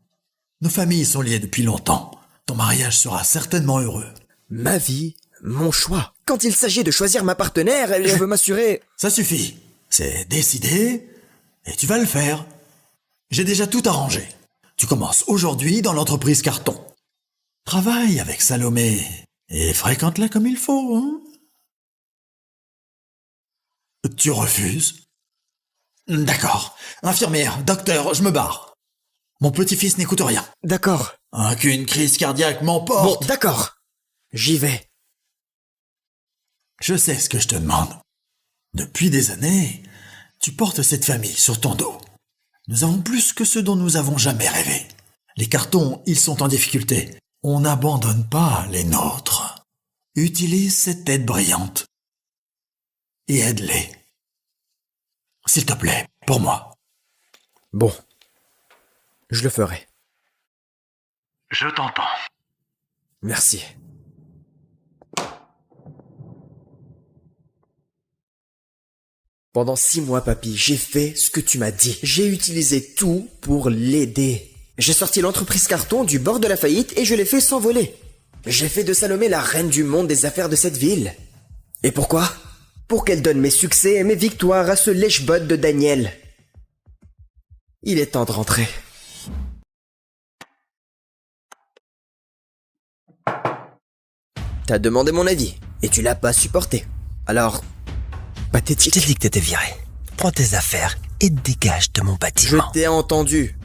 Nos familles sont liées depuis longtemps. Ton mariage sera certainement heureux. Ma vie, mon choix. Quand il s'agit de choisir ma partenaire, je veux m'assurer... Ça suffit. C'est décidé et tu vas le faire. J'ai déjà tout arrangé. Tu commences aujourd'hui dans l'entreprise Carton. Travaille avec Salomé et fréquente-la comme il faut, hein? Tu refuses? D'accord. Infirmière, docteur, je me barre. Mon petit-fils n'écoute rien. D'accord. Qu'une crise cardiaque m'emporte. Bon, d'accord. J'y vais. Je sais ce que je te demande. Depuis des années, tu portes cette famille sur ton dos. Nous avons plus que ce dont nous avons jamais rêvé. Les cartons, ils sont en difficulté. On n'abandonne pas les nôtres. Utilise cette tête brillante. Et aide-les. S'il te plaît, pour moi. Bon. Je le ferai. Je t'entends. Merci. Pendant 6 mois, papy, j'ai fait ce que tu m'as dit. J'ai utilisé tout pour l'aider. J'ai sorti l'entreprise Carton du bord de la faillite et je l'ai fait s'envoler. J'ai fait de Salomé la reine du monde des affaires de cette ville. Et pourquoi? Pour qu'elle donne mes succès et mes victoires à ce lèche-bot de Daniel. Il est temps de rentrer. T'as demandé mon avis, et tu l'as pas supporté. Alors, pathétique. Je t'ai dit que t'étais viré. Prends tes affaires et dégage de mon bâtiment. Je t'ai entendu.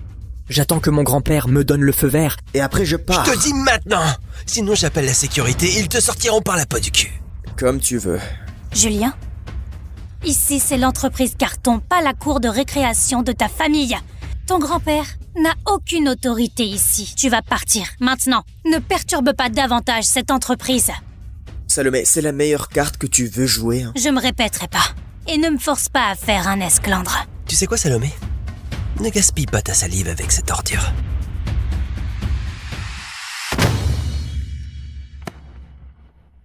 J'attends que mon grand-père me donne le feu vert. Et après je pars. Je te dis maintenant. Sinon j'appelle la sécurité et ils te sortiront par la peau du cul. Comme tu veux. Julien, ici c'est l'entreprise Carton, pas la cour de récréation de ta famille. Ton grand-père n'a aucune autorité ici. Tu vas partir, maintenant. Ne perturbe pas davantage cette entreprise. Salomé, c'est la meilleure carte que tu veux jouer. Hein. Je me répéterai pas. Et ne me force pas à faire un esclandre. Tu sais quoi, Salomé? Ne gaspille pas ta salive avec cette ordure.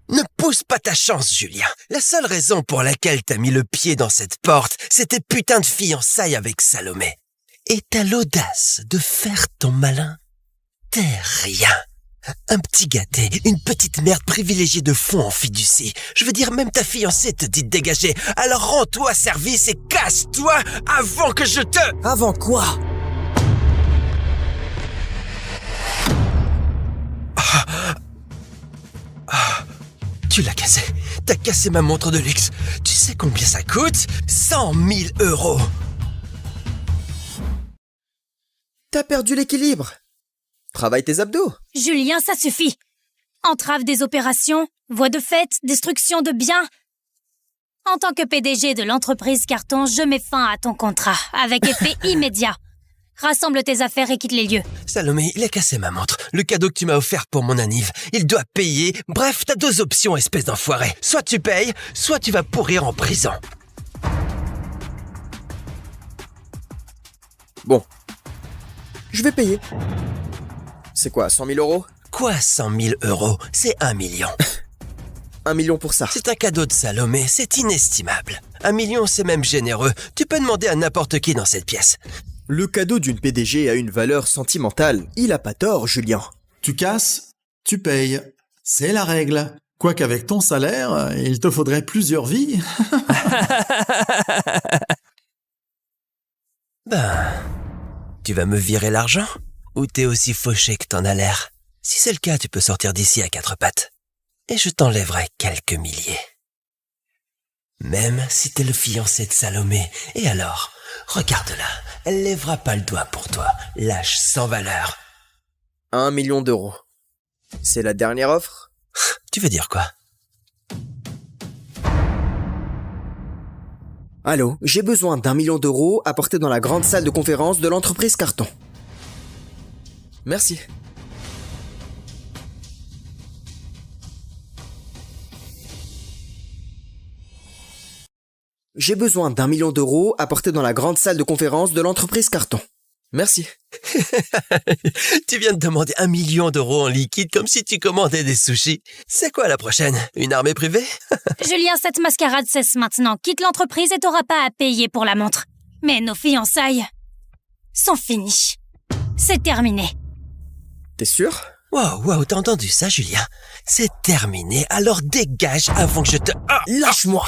Ne pousse pas ta chance, Julien. La seule raison pour laquelle t'as mis le pied dans cette porte, c'était putain de fiançailles avec Salomé. Et t'as l'audace de faire ton malin. T'es rien. Un petit gâté, une petite merde privilégiée de fond en fiducie. Je veux dire, même ta fiancée te dit de dégager. Alors rends-toi service et casse-toi avant que je te... Avant quoi? Tu l'as cassé. T'as cassé ma montre de luxe. Tu sais combien ça coûte? 100 000 €. T'as perdu l'équilibre. Travaille tes abdos. Julien, ça suffit. Entrave des opérations, voies de fait, destruction de biens. En tant que PDG de l'entreprise Carton, je mets fin à ton contrat, avec effet immédiat. Rassemble tes affaires et quitte les lieux. Salomé, il a cassé ma montre. Le cadeau que tu m'as offert pour mon anniv. Il doit payer. Bref, t'as 2 options, espèce d'enfoiré. Soit tu payes, soit tu vas pourrir en prison. Bon. Je vais payer. C'est quoi, 100 000 €? Quoi, 100 000 €? C'est 1 million. 1 million pour ça. C'est un cadeau de Salomé, c'est inestimable. 1 million, c'est même généreux. Tu peux demander à n'importe qui dans cette pièce. Le cadeau d'une PDG a une valeur sentimentale. Il a pas tort, Julien. Tu casses, tu payes. C'est la règle. Quoiqu'avec ton salaire, il te faudrait plusieurs vies. Ben, tu vas me virer l'argent? Ou t'es aussi fauché que t'en as l'air? Si c'est le cas, tu peux sortir d'ici à 4 pattes. Et je t'enlèverai quelques milliers. Même si t'es le fiancé de Salomé. Et alors, regarde-la, elle lèvera pas le doigt pour toi, lâche sans valeur. 1 million €. C'est la dernière offre? Tu veux dire quoi? Allô, j'ai besoin d'1 million € apporté dans la grande salle de conférence de l'entreprise Carton. Merci. J'ai besoin d'1 million € apporté dans la grande salle de conférence de l'entreprise Carton. Merci. Tu viens de demander 1 million € en liquide comme si tu commandais des sushis. C'est quoi la prochaine? Une armée privée? Julien, cette mascarade cesse maintenant. Quitte l'entreprise et t'auras pas à payer pour la montre. Mais nos fiançailles sont finies. C'est terminé. T'es sûr? Wow, t'as entendu ça, Julien? C'est terminé, alors dégage avant que je te... Lâche-moi!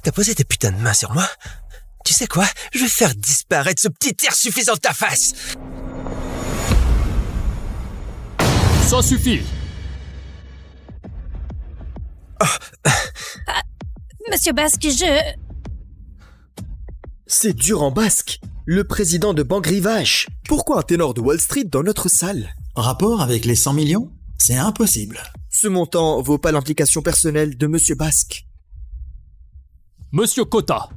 T'as posé tes putains de mains sur moi? Tu sais quoi? Je vais faire disparaître ce petit air suffisant de ta face! Ça suffit! Monsieur Basque, C'est Durand Basque, le président de Banque Rivage. Pourquoi un ténor de Wall Street dans notre salle? Rapport avec les 100 millions? C'est impossible. Ce montant vaut pas l'implication personnelle de Monsieur Basque. Monsieur Cotta,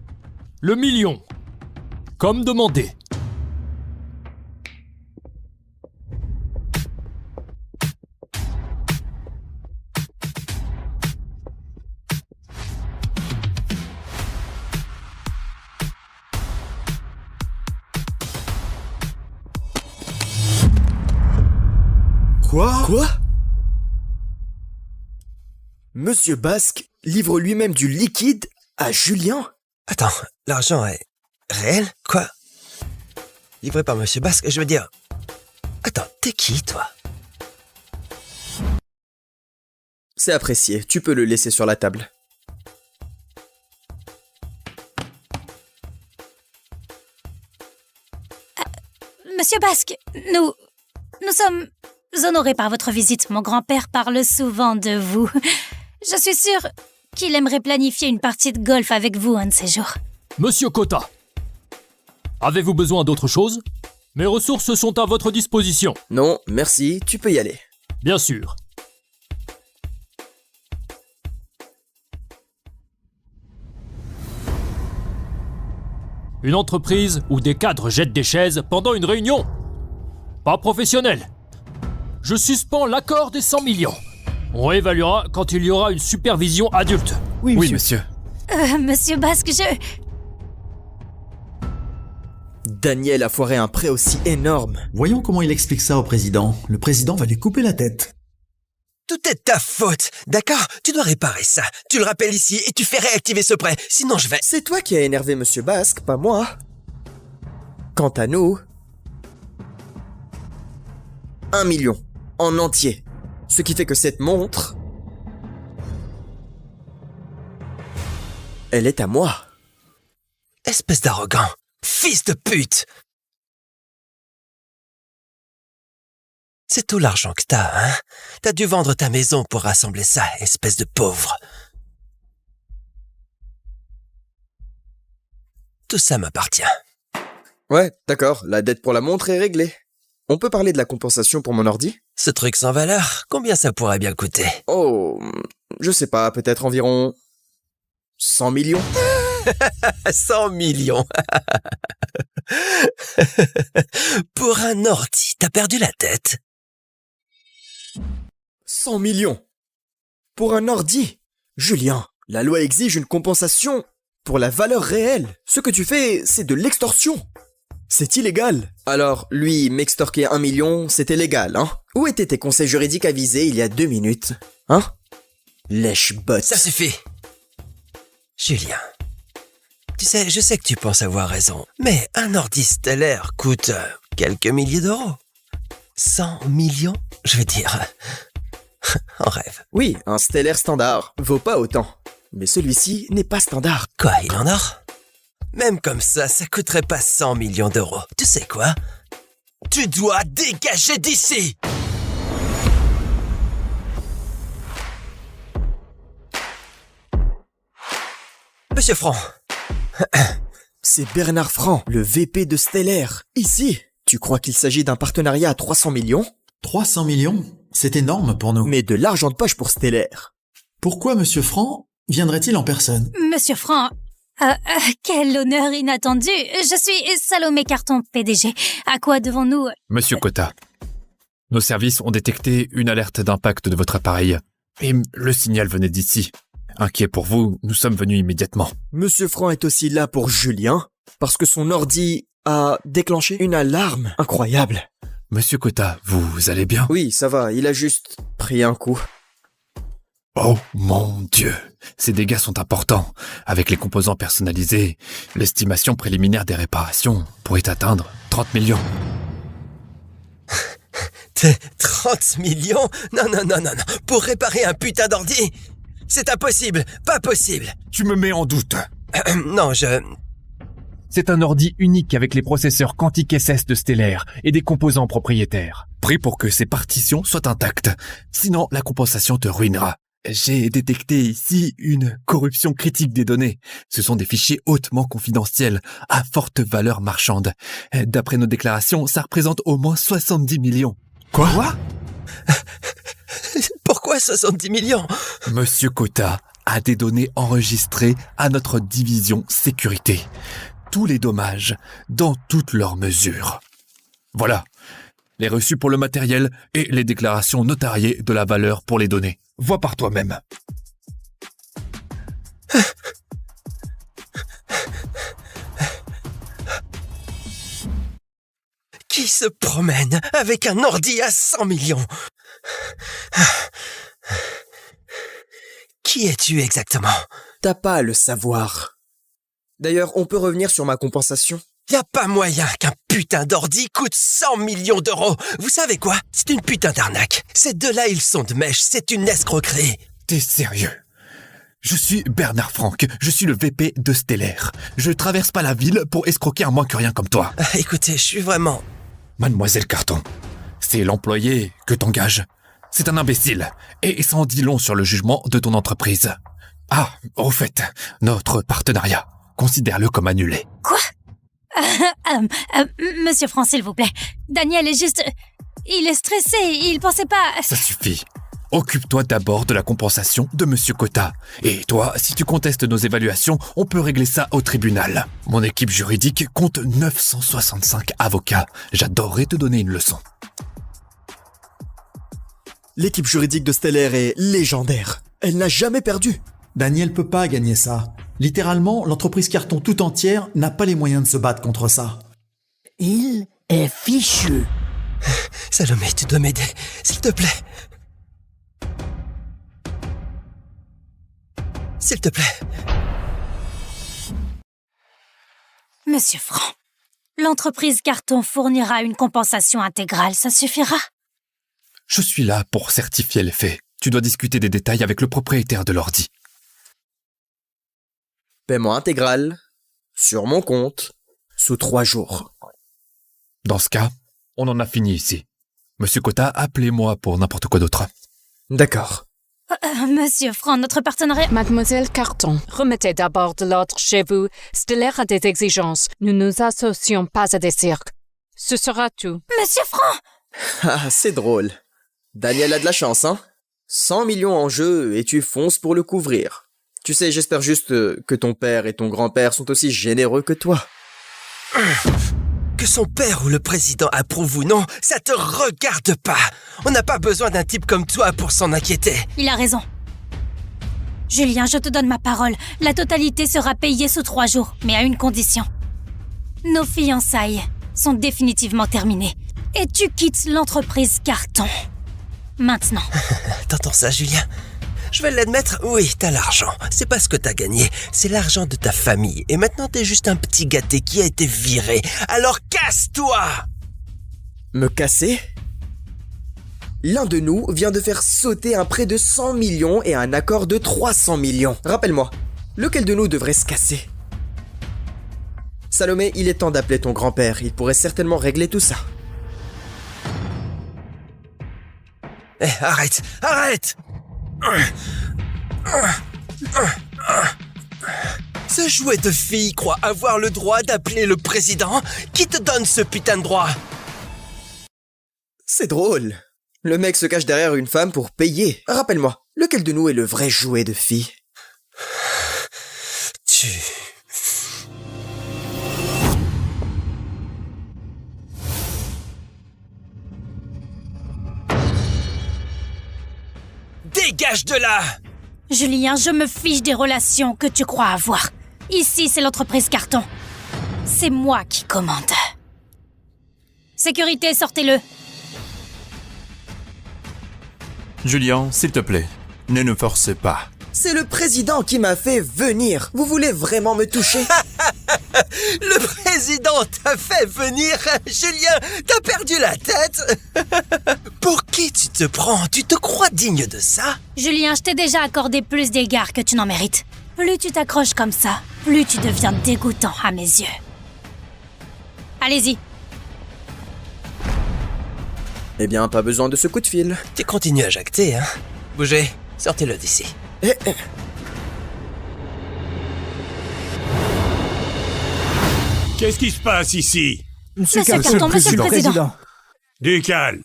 le million, comme demandé. Quoi? Monsieur Basque livre lui-même du liquide à Julien? Attends, l'argent est réel? Quoi? Livré par Monsieur Basque, je veux dire... Attends, t'es qui, toi? C'est apprécié, tu peux le laisser sur la table. Monsieur Basque, nous sommes honorés par votre visite. Mon grand-père parle souvent de vous. Je suis sûre qu'il aimerait planifier une partie de golf avec vous un de ces jours. Monsieur Cotta, avez-vous besoin d'autre chose? Mes ressources sont à votre disposition. Non, merci, tu peux y aller. Bien sûr. Une entreprise où des cadres jettent des chaises pendant une réunion? Pas professionnel. Je suspends l'accord des 100 millions. On réévaluera quand il y aura une supervision adulte. Oui, monsieur. Monsieur Basque, Daniel a foiré un prêt aussi énorme. Voyons comment il explique ça au président. Le président va lui couper la tête. Tout est ta faute, d'accord? Tu dois réparer ça. Tu le rappelles ici et tu fais réactiver ce prêt. Sinon je vais... C'est toi qui as énervé Monsieur Basque, pas moi. Quant à nous... 1 million. En entier. Ce qui fait que cette montre... elle est à moi. Espèce d'arrogant. Fils de pute! C'est tout l'argent que t'as, hein? T'as dû vendre ta maison pour rassembler ça, espèce de pauvre. Tout ça m'appartient. Ouais, d'accord, la dette pour la montre est réglée. On peut parler de la compensation pour mon ordi? Ce truc sans valeur, combien ça pourrait bien coûter? Oh, je sais pas, peut-être environ... 100 millions? 100 millions. Pour un ordi, t'as perdu la tête. 100 millions pour un ordi? Julien, la loi exige une compensation pour la valeur réelle. Ce que tu fais, c'est de l'extorsion. C'est illégal. Alors, lui, m'extorquer 1 million, c'était légal, hein? Où étaient tes conseils juridiques avisés il y a 2 minutes? Hein? Lèche-botte. Ça suffit. Julien, tu sais, je sais que tu penses avoir raison, mais un ordi stellaire coûte quelques milliers d'euros. 100 millions, je veux dire... en rêve. Oui, un stellaire standard vaut pas autant. Mais celui-ci n'est pas standard. Quoi, il en a? Même comme ça coûterait pas 100 millions d'euros. Tu sais quoi? Tu dois dégager d'ici! Monsieur Franc. C'est Bernard Franc, le VP de Stellaire. Ici, tu crois qu'il s'agit d'un partenariat à 300 millions? 300 millions? C'est énorme pour nous. Mais de l'argent de poche pour Stellaire. Pourquoi Monsieur Franc viendrait-il en personne? Monsieur Franc, quel honneur inattendu. Je suis Salomé Carton, PDG. À quoi devons-nous... Monsieur Cotta, nos services ont détecté une alerte d'impact de votre appareil. Et le signal venait d'ici. Inquiet pour vous, nous sommes venus immédiatement. Monsieur Franc est aussi là pour Julien, parce que son ordi a déclenché une alarme incroyable. Monsieur Cotta, vous allez bien? Oui, ça va, il a juste pris un coup. Oh mon Dieu, ces dégâts sont importants. Avec les composants personnalisés, l'estimation préliminaire des réparations pourrait atteindre 30 millions. 30 millions? Non, pour réparer un putain d'ordi? C'est impossible, pas possible. Tu me mets en doute. Non, C'est un ordi unique avec les processeurs quantiques SS de Stellaire et des composants propriétaires. Prie pour que ces partitions soient intactes. Sinon, la compensation te ruinera. J'ai détecté ici une corruption critique des données. Ce sont des fichiers hautement confidentiels, à forte valeur marchande. D'après nos déclarations, ça représente au moins 70 millions. Quoi? Pourquoi 70 millions? Monsieur Cotta a des données enregistrées à notre division sécurité. Tous les dommages, dans toutes leurs mesures. Voilà, les reçus pour le matériel et les déclarations notariées de la valeur pour les données. Vois par toi-même. Qui se promène avec un ordi à 100 millions? Qui es-tu exactement? T'as pas à le savoir. D'ailleurs, on peut revenir sur ma compensation? Y a pas moyen qu'un putain d'ordi coûte 100 millions d'euros. Vous savez quoi? C'est une putain d'arnaque. Ces deux-là, ils sont de mèche. C'est une escroquerie. T'es sérieux? Je suis Bernard Franck. Je suis le VP de Stellaire. Je traverse pas la ville pour escroquer un moins que rien comme toi. Écoutez, je suis vraiment... Mademoiselle Carton, c'est l'employé que t'engages. C'est un imbécile. Et ça en dit long sur le jugement de ton entreprise. Ah, au fait, notre partenariat, considère-le comme annulé. Quoi? Monsieur Franc, s'il vous plaît. Daniel est juste... Il est stressé, il pensait pas... Ça suffit. Occupe-toi d'abord de la compensation de Monsieur Cotta. Et toi, si tu contestes nos évaluations, on peut régler ça au tribunal. Mon équipe juridique compte 965 avocats. J'adorerais te donner une leçon. L'équipe juridique de Stellaire est légendaire. Elle n'a jamais perdu. Daniel peut pas gagner ça. Littéralement, l'entreprise Carton tout entière n'a pas les moyens de se battre contre ça. Il est fichu. Salomé, tu dois m'aider, s'il te plaît. S'il te plaît. Monsieur Franc, L'entreprise Carton fournira une compensation intégrale, ça suffira. Je suis là pour certifier les faits. Tu dois discuter des détails avec le propriétaire de l'ordi. Paiement intégral, sur mon compte, sous 3 jours. Dans ce cas, on en a fini ici. Monsieur Kota, appelez-moi pour n'importe quoi d'autre. D'accord. Monsieur Franc, notre partenariat... Mademoiselle Carton, remettez d'abord de l'ordre chez vous. Stellaire a des exigences. Nous ne nous associons pas à des cirques. Ce sera tout. Monsieur Franc! Ah, c'est drôle. Daniel a de la chance, hein? 100 millions en jeu et tu fonces pour le couvrir. Tu sais, j'espère juste que ton père et ton grand-père sont aussi généreux que toi. Que son père ou le président approuve ou non, ça te regarde pas. On n'a pas besoin d'un type comme toi pour s'en inquiéter. Il a raison. Julien, je te donne ma parole. La totalité sera payée sous 3 jours, mais à une condition. Nos fiançailles sont définitivement terminées. Et tu quittes l'entreprise Carton. Maintenant. T'entends ça, Julien? Je vais l'admettre, oui, t'as l'argent. C'est pas ce que t'as gagné, c'est l'argent de ta famille. Et maintenant, t'es juste un petit gâté qui a été viré. Alors casse-toi! Me casser? L'un de nous vient de faire sauter un prêt de 100 millions et un accord de 300 millions. Rappelle-moi, lequel de nous devrait se casser? Salomé, il est temps d'appeler ton grand-père. Il pourrait certainement régler tout ça. Eh, arrête! Ce jouet de fille croit avoir le droit d'appeler le président? Qui te donne ce putain de droit? C'est drôle. Le mec se cache derrière une femme pour payer. Rappelle-moi, lequel de nous est le vrai jouet de fille? Dégage de là! Julien, je me fiche des relations que tu crois avoir. Ici, c'est l'entreprise Carton. C'est moi qui commande. Sécurité, sortez-le. Julien, s'il te plaît, ne nous forcez pas. C'est le président qui m'a fait venir. Vous voulez vraiment me toucher? Le président t'a fait venir? Julien, t'as perdu la tête? Pour qui tu te prends? Tu te crois digne de ça? Julien, je t'ai déjà accordé plus d'égards que tu n'en mérites. Plus tu t'accroches comme ça, plus tu deviens dégoûtant à mes yeux. Allez-y. Eh bien, pas besoin de ce coup de fil. Tu continues à jacter, hein? Bougez, sortez-le d'ici. Qu'est-ce qui se passe ici? Monsieur Carton, monsieur le président. Du calme.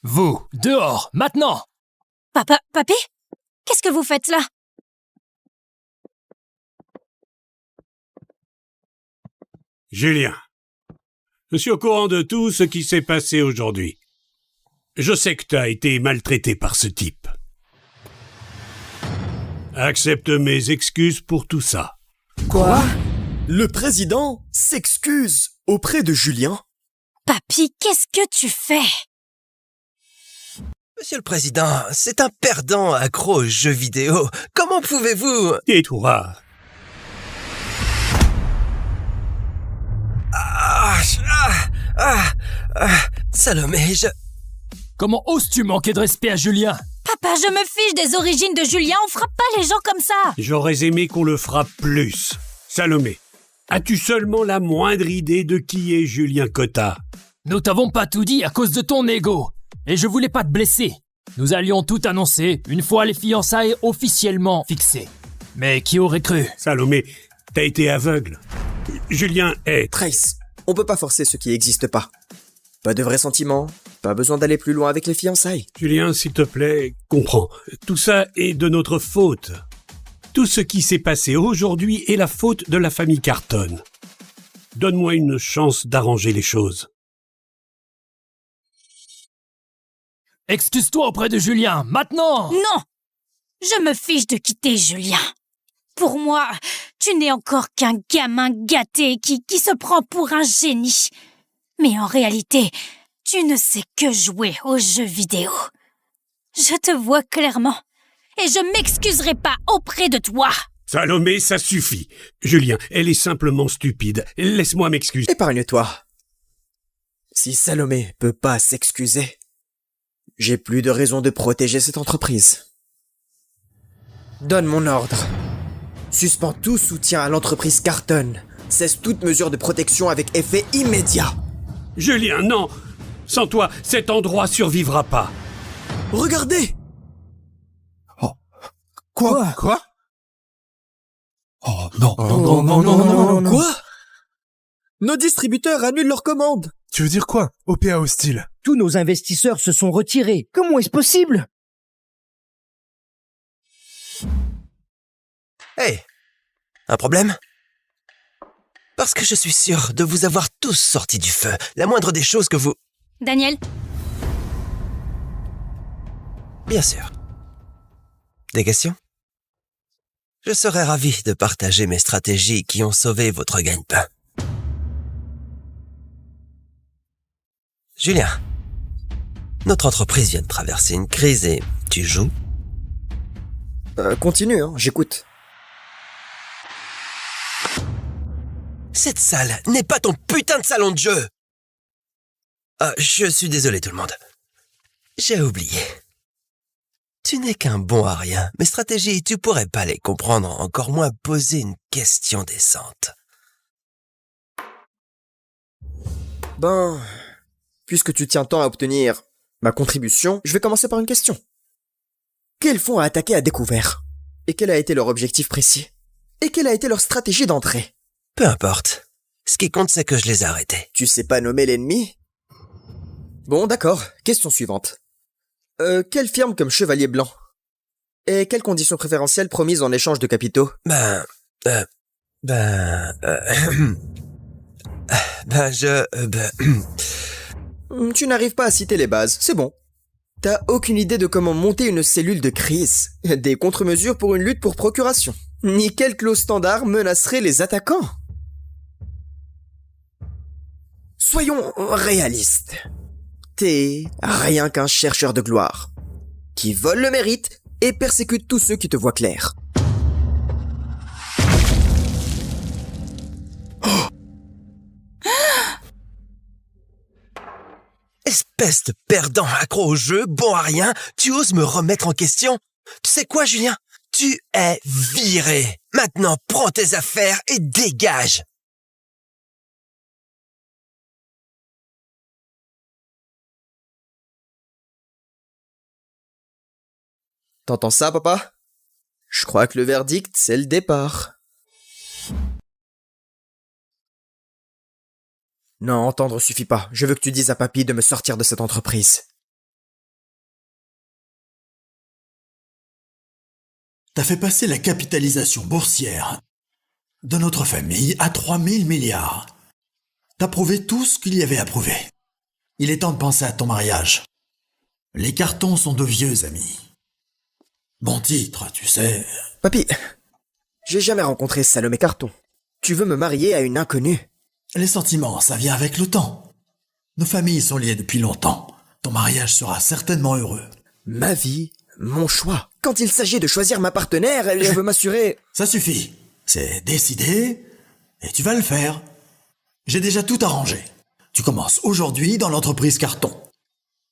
Vous, dehors, maintenant! Papy? Qu'est-ce que vous faites là? Julien, je suis au courant de tout ce qui s'est passé aujourd'hui. Je sais que tu as été maltraité par ce type. Accepte mes excuses pour tout ça. Quoi? Le président s'excuse auprès de Julien? Papy, qu'est-ce que tu fais? Monsieur le Président, c'est un perdant accro aux jeux vidéo. Comment pouvez-vous... Tais-toi. Salomé, Comment oses-tu manquer de respect à Julien? Papa, je me fiche des origines de Julien, on frappe pas les gens comme ça. J'aurais aimé qu'on le frappe plus. Salomé, as-tu seulement la moindre idée de qui est Julien Kota? Nous t'avons pas tout dit à cause de ton ego. Et je voulais pas te blesser. Nous allions tout annoncer une fois les fiançailles officiellement fixées. Mais qui aurait cru? Salomé, t'as été aveugle. Julien est... Trace, on peut pas forcer ce qui n'existe pas. Pas de vrais sentiments, pas besoin d'aller plus loin avec les fiançailles. Julien, s'il te plaît, comprends. Tout ça est de notre faute. Tout ce qui s'est passé aujourd'hui est la faute de la famille Carton. Donne-moi une chance d'arranger les choses. Excuse-toi auprès de Julien, maintenant! Non! Je me fiche de quitter Julien. Pour moi, tu n'es encore qu'un gamin gâté qui se prend pour un génie. Mais en réalité, tu ne sais que jouer aux jeux vidéo. Je te vois clairement. Et je m'excuserai pas auprès de toi. Salomé, ça suffit. Julien, elle est simplement stupide. Laisse-moi m'excuser. Épargne-toi. Si Salomé peut pas s'excuser, j'ai plus de raison de protéger cette entreprise. Donne mon ordre. Suspends tout soutien à l'entreprise Carton. Cesse toute mesure de protection avec effet immédiat. Julien, non. Sans toi, cet endroit survivra pas. Regardez! Quoi? Oh non. Non. Quoi? Nos distributeurs annulent leurs commandes. Tu veux dire quoi? OPA hostile. Tous nos investisseurs se sont retirés. Comment est-ce possible? Hey, un problème? Parce que je suis sûr de vous avoir tous sortis du feu. La moindre des choses que vous... Daniel? Bien sûr. Des questions? Je serais ravi de partager mes stratégies qui ont sauvé votre gagne-pain. Julien, notre entreprise vient de traverser une crise et tu joues? Continue, j'écoute. Cette salle n'est pas ton putain de salon de jeu! Je suis désolé tout le monde. J'ai oublié. Tu n'es qu'un bon à rien. Mes stratégies, tu pourrais pas les comprendre, encore moins poser une question décente. Ben, puisque tu tiens tant à obtenir ma contribution, je vais commencer par une question. Quels fonds a attaqué à découvert? Et quel a été leur objectif précis? Et quelle a été leur stratégie d'entrée? Peu importe. Ce qui compte, c'est que je les ai arrêtés. Tu sais pas nommer l'ennemi? Bon, d'accord. Question suivante. Quelle firme comme Chevalier Blanc? Et quelles conditions préférentielles promises en échange de capitaux? Tu n'arrives pas à citer les bases, c'est bon. T'as aucune idée de comment monter une cellule de crise, des contre-mesures pour une lutte pour procuration, ni quelle clause standard menacerait les attaquants. Soyons réalistes. T'es rien qu'un chercheur de gloire, qui vole le mérite et persécute tous ceux qui te voient clair. Espèce de perdant accro au jeu, bon à rien, tu oses me remettre en question? Tu sais quoi, Julien? Tu es viré. Maintenant, prends tes affaires et dégage. T'entends ça, papa? Je crois que le verdict, c'est le départ. Non, entendre suffit pas. Je veux que tu dises à papy de me sortir de cette entreprise. T'as fait passer la capitalisation boursière de notre famille à 3000 milliards. T'as prouvé tout ce qu'il y avait à prouver. Il est temps de penser à ton mariage. Les cartons sont de vieux amis. Bon titre, tu sais. Papy, j'ai jamais rencontré Salomé Carton. Tu veux me marier à une inconnue? Les sentiments, ça vient avec le temps. Nos familles sont liées depuis longtemps. Ton mariage sera certainement heureux. Ma vie, mon choix. Quand il s'agit de choisir ma partenaire, je veux m'assurer... Ça suffit. C'est décidé et tu vas le faire. J'ai déjà tout arrangé. Tu commences aujourd'hui dans l'entreprise Carton.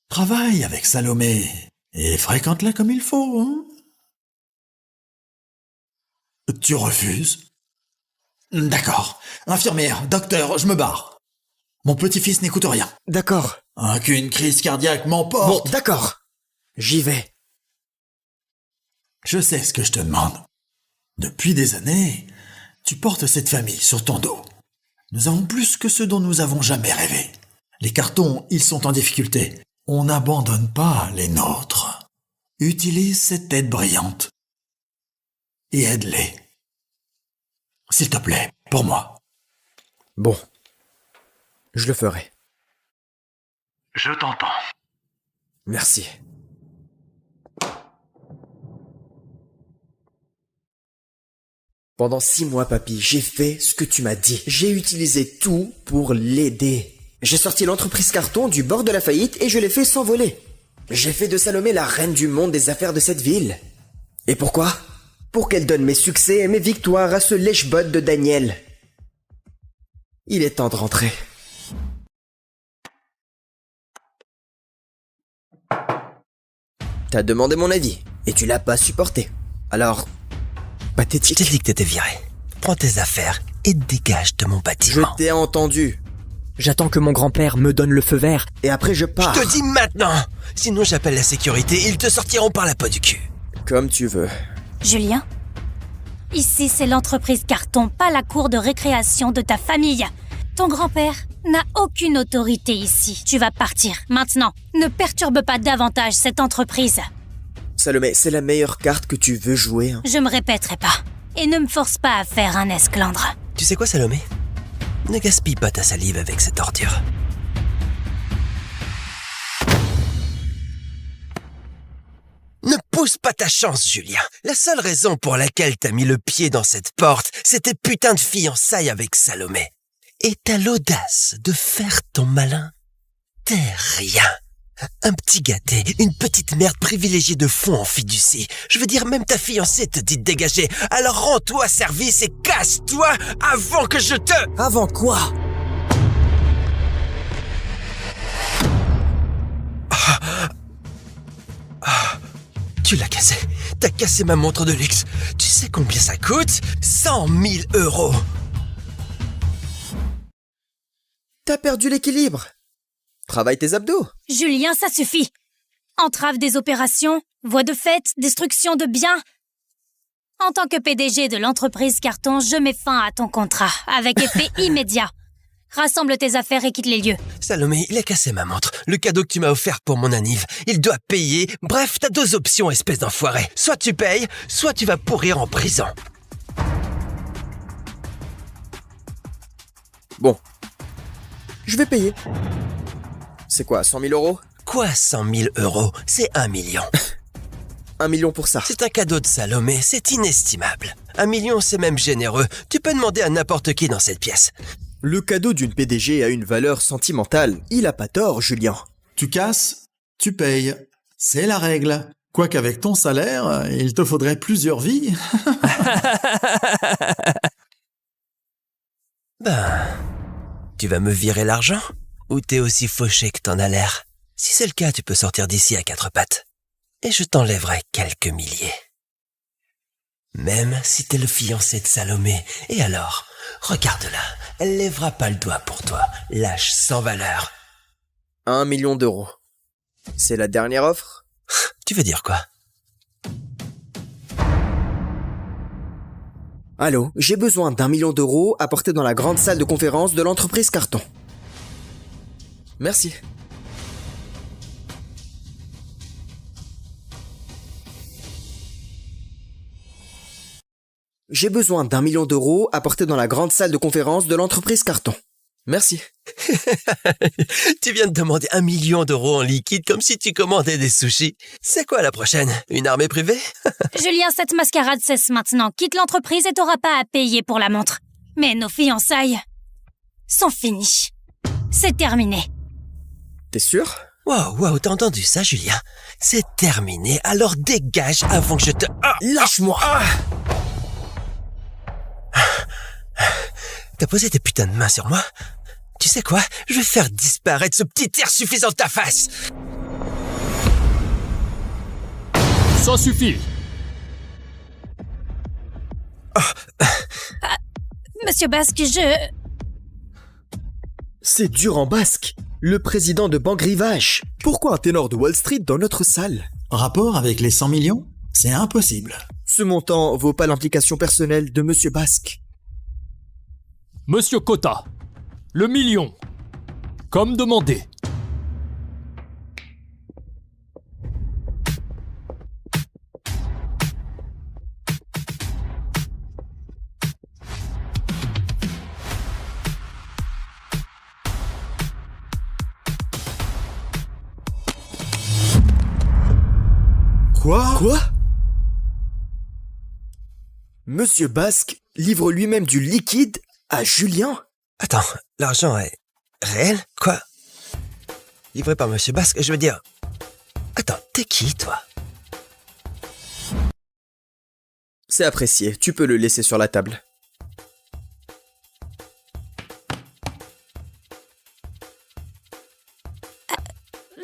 Travaille avec Salomé et fréquente-la comme il faut, hein? Tu refuses? D'accord. Infirmière, docteur, je me barre. Mon petit-fils n'écoute rien. D'accord. Qu'une crise cardiaque m'emporte. Bon, d'accord. J'y vais. Je sais ce que je te demande. Depuis des années, tu portes cette famille sur ton dos. Nous avons plus que ce dont nous avons jamais rêvé. Les cartons, ils sont en difficulté. On n'abandonne pas les nôtres. Utilise cette tête brillante et aide-les. S'il te plaît, pour moi. Bon. Je le ferai. Je t'entends. Merci. Pendant 6 mois, papy, j'ai fait ce que tu m'as dit. J'ai utilisé tout pour l'aider. J'ai sorti l'entreprise Carton du bord de la faillite et je l'ai fait s'envoler. J'ai fait de Salomé la reine du monde des affaires de cette ville. Et pourquoi? pour qu'elle donne mes succès et mes victoires à ce lèche-botte de Daniel. Il est temps de rentrer. T'as demandé mon avis, et tu l'as pas supporté. Alors, pathétique. Je t'ai dit que t'étais viré. Prends tes affaires et dégage de mon bâtiment. Je t'ai entendu. J'attends que mon grand-père me donne le feu vert, et après je pars. Je te dis maintenant. Sinon j'appelle la sécurité, ils te sortiront par la peau du cul. Comme tu veux. Julien, ici c'est l'entreprise Carton, pas la cour de récréation de ta famille. Ton grand-père n'a aucune autorité ici. Tu vas partir, maintenant. Ne perturbe pas davantage cette entreprise. Salomé, c'est la meilleure carte que tu veux jouer. Hein. Je me répéterai pas. Et ne me force pas à faire un esclandre. Tu sais quoi, Salomé? Ne gaspille pas ta salive avec cette ordure. Ne pousse pas ta chance, Julien. La seule raison pour laquelle t'as mis le pied dans cette porte, c'est tes putains de fiançailles avec Salomé. Et t'as l'audace de faire ton malin. T'es rien. Un petit gâté, une petite merde privilégiée de fond en fiducie. Je veux dire, même ta fiancée te dit de dégager. Alors rends-toi service et casse-toi avant que je te... Avant quoi? Tu l'as cassé. T'as cassé ma montre de luxe. Tu sais combien ça coûte? 100 000 €. T'as perdu l'équilibre. Travaille tes abdos. Julien, ça suffit. Entrave des opérations, voies de fait, destruction de biens. En tant que PDG de l'entreprise Carton, je mets fin à ton contrat, avec effet immédiat. Rassemble tes affaires et quitte les lieux. Salomé, il a cassé ma montre. Le cadeau que tu m'as offert pour mon anniv. Il doit payer. Bref, t'as deux options, espèce d'enfoiré. Soit tu payes, soit tu vas pourrir en prison. Bon. Je vais payer. C'est quoi, 100 000 €? Quoi, 100 000 €? C'est 1 million. 1 million pour ça. C'est un cadeau de Salomé, c'est inestimable. 1 million, c'est même généreux. Tu peux demander à n'importe qui dans cette pièce. Le cadeau d'une PDG a une valeur sentimentale. Il a pas tort, Julien. Tu casses, tu payes. C'est la règle. Quoiqu'avec ton salaire, il te faudrait plusieurs vies. Ben, tu vas me virer l'argent? Ou t'es aussi fauché que t'en as l'air? Si c'est le cas, tu peux sortir d'ici à 4 pattes. Et je t'enlèverai quelques milliers. Même si t'es le fiancé de Salomé. Et alors, regarde-la, elle lèvera pas le doigt pour toi. Lâche sans valeur. 1 million €. C'est la dernière offre? Tu veux dire quoi? Allô, j'ai besoin d'1 million € apporté dans la grande salle de conférence de l'entreprise Carton. Merci. J'ai besoin d'1 million € apporté dans la grande salle de conférence de l'entreprise Carton. Merci. Tu viens de demander 1 million € en liquide comme si tu commandais des sushis. C'est quoi la prochaine? Une armée privée? Julien, cette mascarade cesse maintenant. Quitte l'entreprise et t'auras pas à payer pour la montre. Mais nos fiançailles sont finies. C'est terminé. T'es sûr? Wow, t'as entendu ça, Julien? C'est terminé, alors dégage avant que je te... Lâche-moi! T'as posé tes putains de mains sur moi? Tu sais quoi? Je vais faire disparaître ce petit air suffisant de ta face! Ça suffit! Monsieur Basque, C'est Durand Basque, le président de Banque Rivage. Pourquoi un ténor de Wall Street dans notre salle? Rapport avec les 100 millions? C'est impossible. Ce montant vaut pas l'implication personnelle de Monsieur Basque. Monsieur Cotta, le million, comme demandé. Quoi? Monsieur Basque livre lui-même du liquide à Julien? Attends, l'argent est réel? Quoi? Livré par Monsieur Basque, je veux dire... Attends, t'es qui, toi? C'est apprécié, tu peux le laisser sur la table.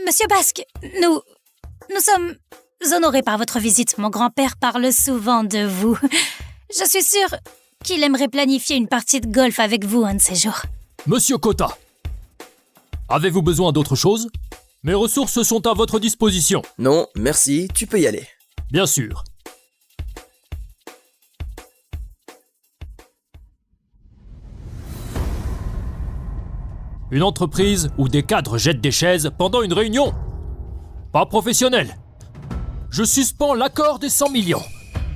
Monsieur Basque, nous sommes honorés par votre visite. Mon grand-père parle souvent de vous. Je suis sûre qu'il aimerait planifier une partie de golf avec vous un de ces jours. Monsieur Kota, avez-vous besoin d'autre chose? Mes ressources sont à votre disposition. Non, merci, tu peux y aller. Bien sûr. Une entreprise où des cadres jettent des chaises pendant une réunion? Pas professionnel. Je suspends l'accord des 100 millions.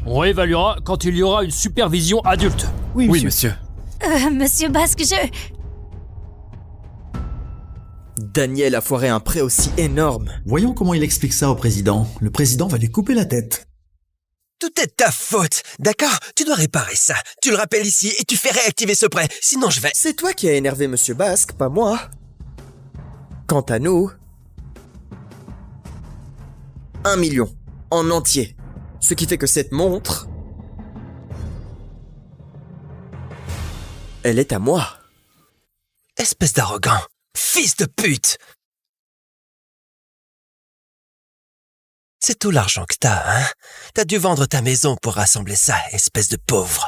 On réévaluera quand il y aura une supervision adulte. Oui, monsieur. Monsieur Basque, Daniel a foiré un prêt aussi énorme. Voyons comment il explique ça au président. Le président va lui couper la tête. Tout est de ta faute, d'accord? Tu dois réparer ça. Tu le rappelles ici et tu fais réactiver ce prêt. Sinon je vais... C'est toi qui as énervé Monsieur Basque, pas moi. Quant à nous... 1 million. En entier. Ce qui fait que cette montre... elle est à moi. Espèce d'arrogant. Fils de pute! C'est tout l'argent que t'as, hein? T'as dû vendre ta maison pour rassembler ça, espèce de pauvre.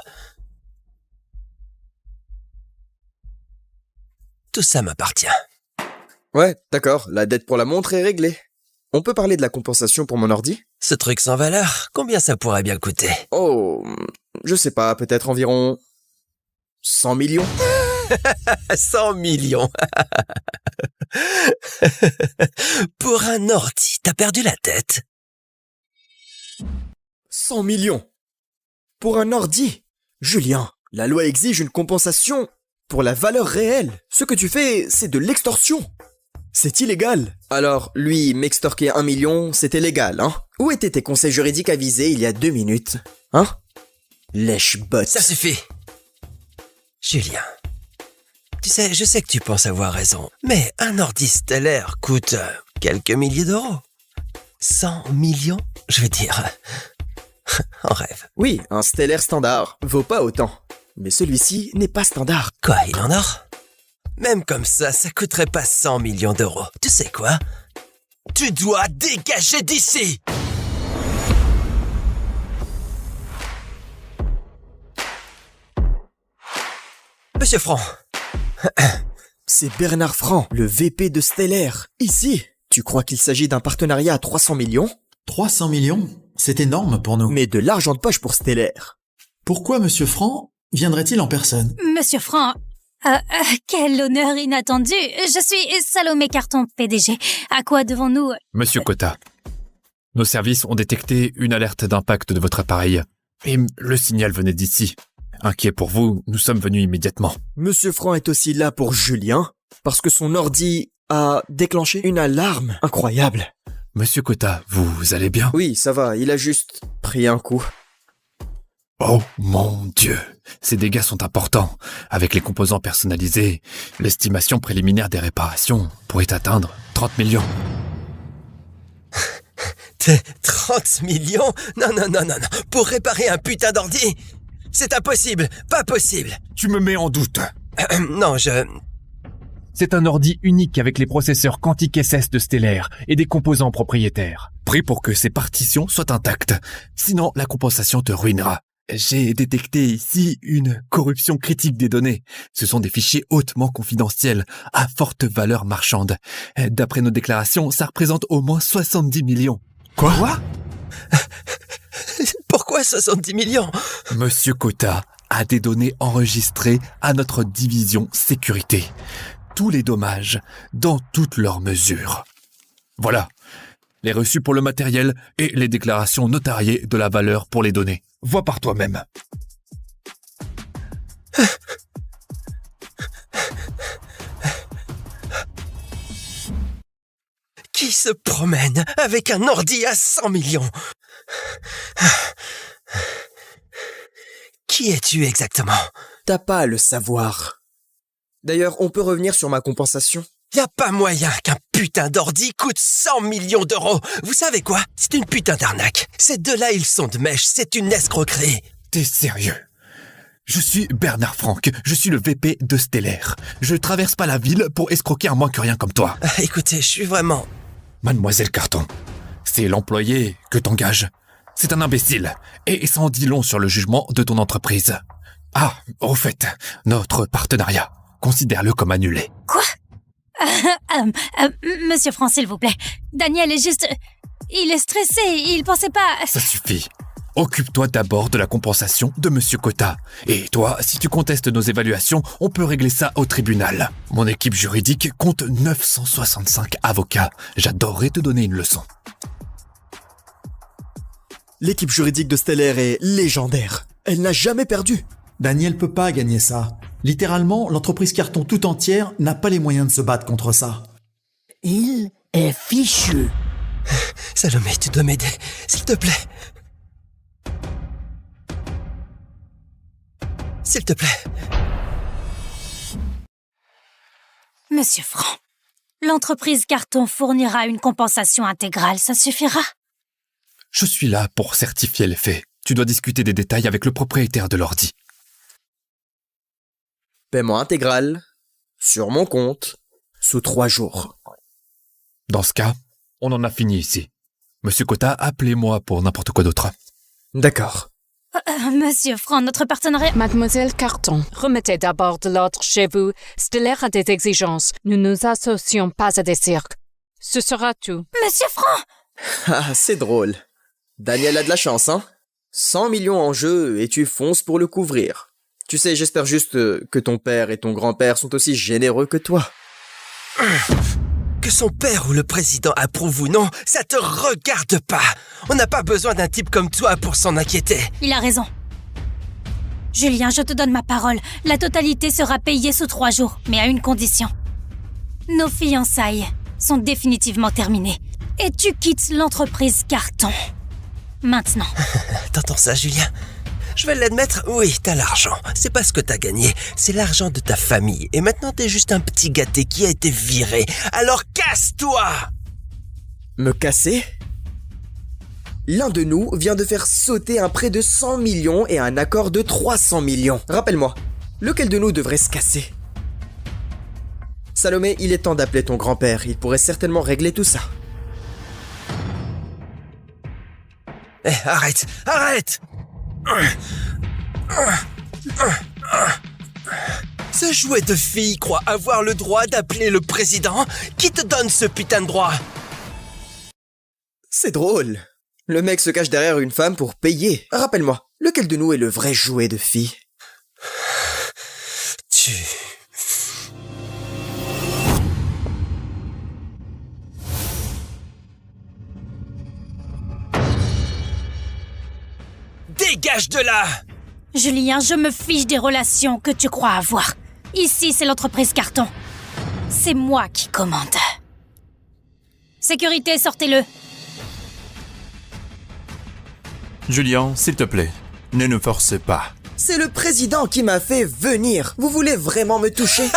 Tout ça m'appartient. Ouais, d'accord, la dette pour la montre est réglée. On peut parler de la compensation pour mon ordi? Ce truc sans valeur, combien ça pourrait bien coûter? Oh, je sais pas, peut-être environ... 100 millions? 100 millions. Pour un ordi, t'as perdu la tête. 100 millions pour un ordi? Julien, la loi exige une compensation pour la valeur réelle. Ce que tu fais, c'est de l'extorsion. C'est illégal. Alors, lui, m'extorquer 1 million, c'était légal, hein? Où étaient tes conseils juridiques avisés il y a 2 minutes? Hein? Lèche-botte. Ça suffit. Julien, tu sais, je sais que tu penses avoir raison, mais un ordi stellaire coûte quelques milliers d'euros. 100 millions, je veux dire... en rêve. Oui, un stellaire standard vaut pas autant. Mais celui-ci n'est pas standard. Quoi, il en a? Même comme ça coûterait pas 100 millions d'euros. Tu sais quoi? Tu dois dégager d'ici! Monsieur Franc. C'est Bernard Franc, le VP de Stellaire. Ici, tu crois qu'il s'agit d'un partenariat à 300 millions? 300 millions? C'est énorme pour nous. Mais de l'argent de poche pour Stellaire. Pourquoi Monsieur Franc viendrait-il en personne? Monsieur Franc, quel honneur inattendu. Je suis Salomé Carton, PDG. À quoi devons-nous... Monsieur Kota, nos services ont détecté une alerte d'impact de votre appareil. Et le signal venait d'ici. Inquiet pour vous, nous sommes venus immédiatement. Monsieur Franc est aussi là pour Julien, parce que son ordi a déclenché une alarme incroyable. Monsieur Kota, vous allez bien? Oui, ça va, il a juste pris un coup. Oh mon Dieu, ces dégâts sont importants. Avec les composants personnalisés, l'estimation préliminaire des réparations pourrait atteindre 30 millions. 30 millions? Non, pour réparer un putain d'ordi? C'est impossible, pas possible. Tu me mets en doute. Non, C'est un ordi unique avec les processeurs quantiques SS de Stellaire et des composants propriétaires. Prie pour que ces partitions soient intactes. Sinon, la compensation te ruinera. J'ai détecté ici une corruption critique des données. Ce sont des fichiers hautement confidentiels, à forte valeur marchande. D'après nos déclarations, ça représente au moins 70 millions. Quoi? Pourquoi 70 millions? Monsieur Kota a des données enregistrées à notre division sécurité. Tous les dommages, dans toutes leurs mesures. Voilà, les reçus pour le matériel et les déclarations notariées de la valeur pour les données. Vois par toi-même. Qui se promène avec un ordi à 100 millions? Qui es-tu exactement? T'as pas à le savoir. D'ailleurs, on peut revenir sur ma compensation? Y a pas moyen qu'un putain d'ordi coûte 100 millions d'euros. Vous savez quoi? C'est une putain d'arnaque. Ces deux-là, ils sont de mèche. C'est une escroquerie. T'es sérieux? Je suis Bernard Franck, je suis le VP de Stellaire. Je traverse pas la ville pour escroquer un moins que rien comme toi. Écoutez, je suis vraiment... Mademoiselle Carton, c'est l'employé que t'engages. C'est un imbécile, et ça en dit long sur le jugement de ton entreprise. Ah, au fait, notre partenariat, considère-le comme annulé. Quoi? Monsieur Franc, s'il vous plaît. Daniel est juste... Il est stressé, il pensait pas... Ça suffit. Occupe-toi d'abord de la compensation de Monsieur Cotta. Et toi, si tu contestes nos évaluations, on peut régler ça au tribunal. Mon équipe juridique compte 965 avocats. J'adorerais te donner une leçon. L'équipe juridique de Stellaire est légendaire. Elle n'a jamais perdu. Daniel peut pas gagner ça. Littéralement, l'entreprise Carton tout entière n'a pas les moyens de se battre contre ça. Il est fichu. Salomé, tu dois m'aider, s'il te plaît. S'il te plaît. Monsieur Franc, l'entreprise Carton fournira une compensation intégrale, ça suffira? Je suis là pour certifier les faits. Tu dois discuter des détails avec le propriétaire de l'ordi. Paiement intégral, sur mon compte, sous 3 jours. Dans ce cas, on en a fini ici. Monsieur Cotta, appelez-moi pour n'importe quoi d'autre. D'accord. Monsieur Franc, notre partenariat... Mademoiselle Carton, remettez d'abord de l'ordre chez vous. Stellaire a des exigences. Nous nous associons pas à des cirques. Ce sera tout. Monsieur Franc! Ah, c'est drôle. Daniel a de la chance, hein? 100 millions en jeu et tu fonces pour le couvrir. Tu sais, j'espère juste que ton père et ton grand-père sont aussi généreux que toi. Que son père ou le président approuve ou non, ça te regarde pas. On n'a pas besoin d'un type comme toi pour s'en inquiéter. Il a raison. Julien, je te donne ma parole. La totalité sera payée sous 3 jours, mais à une condition. Nos fiançailles sont définitivement terminées. Et tu quittes l'entreprise Carton. Maintenant. T'entends ça, Julien? Je vais l'admettre, oui, t'as l'argent. C'est pas ce que t'as gagné, c'est l'argent de ta famille. Et maintenant, t'es juste un petit gâté qui a été viré. Alors casse-toi! Me casser? L'un de nous vient de faire sauter un prêt de 100 millions et un accord de 300 millions. Rappelle-moi, lequel de nous devrait se casser? Salomé, il est temps d'appeler ton grand-père. Il pourrait certainement régler tout ça. Arrête! Arrête! Ce jouet de fille croit avoir le droit d'appeler le président? Qui te donne ce putain de droit? C'est drôle. Le mec se cache derrière une femme pour payer. Rappelle-moi, lequel de nous est le vrai jouet de fille? Dégage de là! Julien, je me fiche des relations que tu crois avoir. Ici, c'est l'entreprise Carton. C'est moi qui commande. Sécurité, sortez-le. Julien, s'il te plaît, ne nous force pas. C'est le président qui m'a fait venir. Vous voulez vraiment me toucher?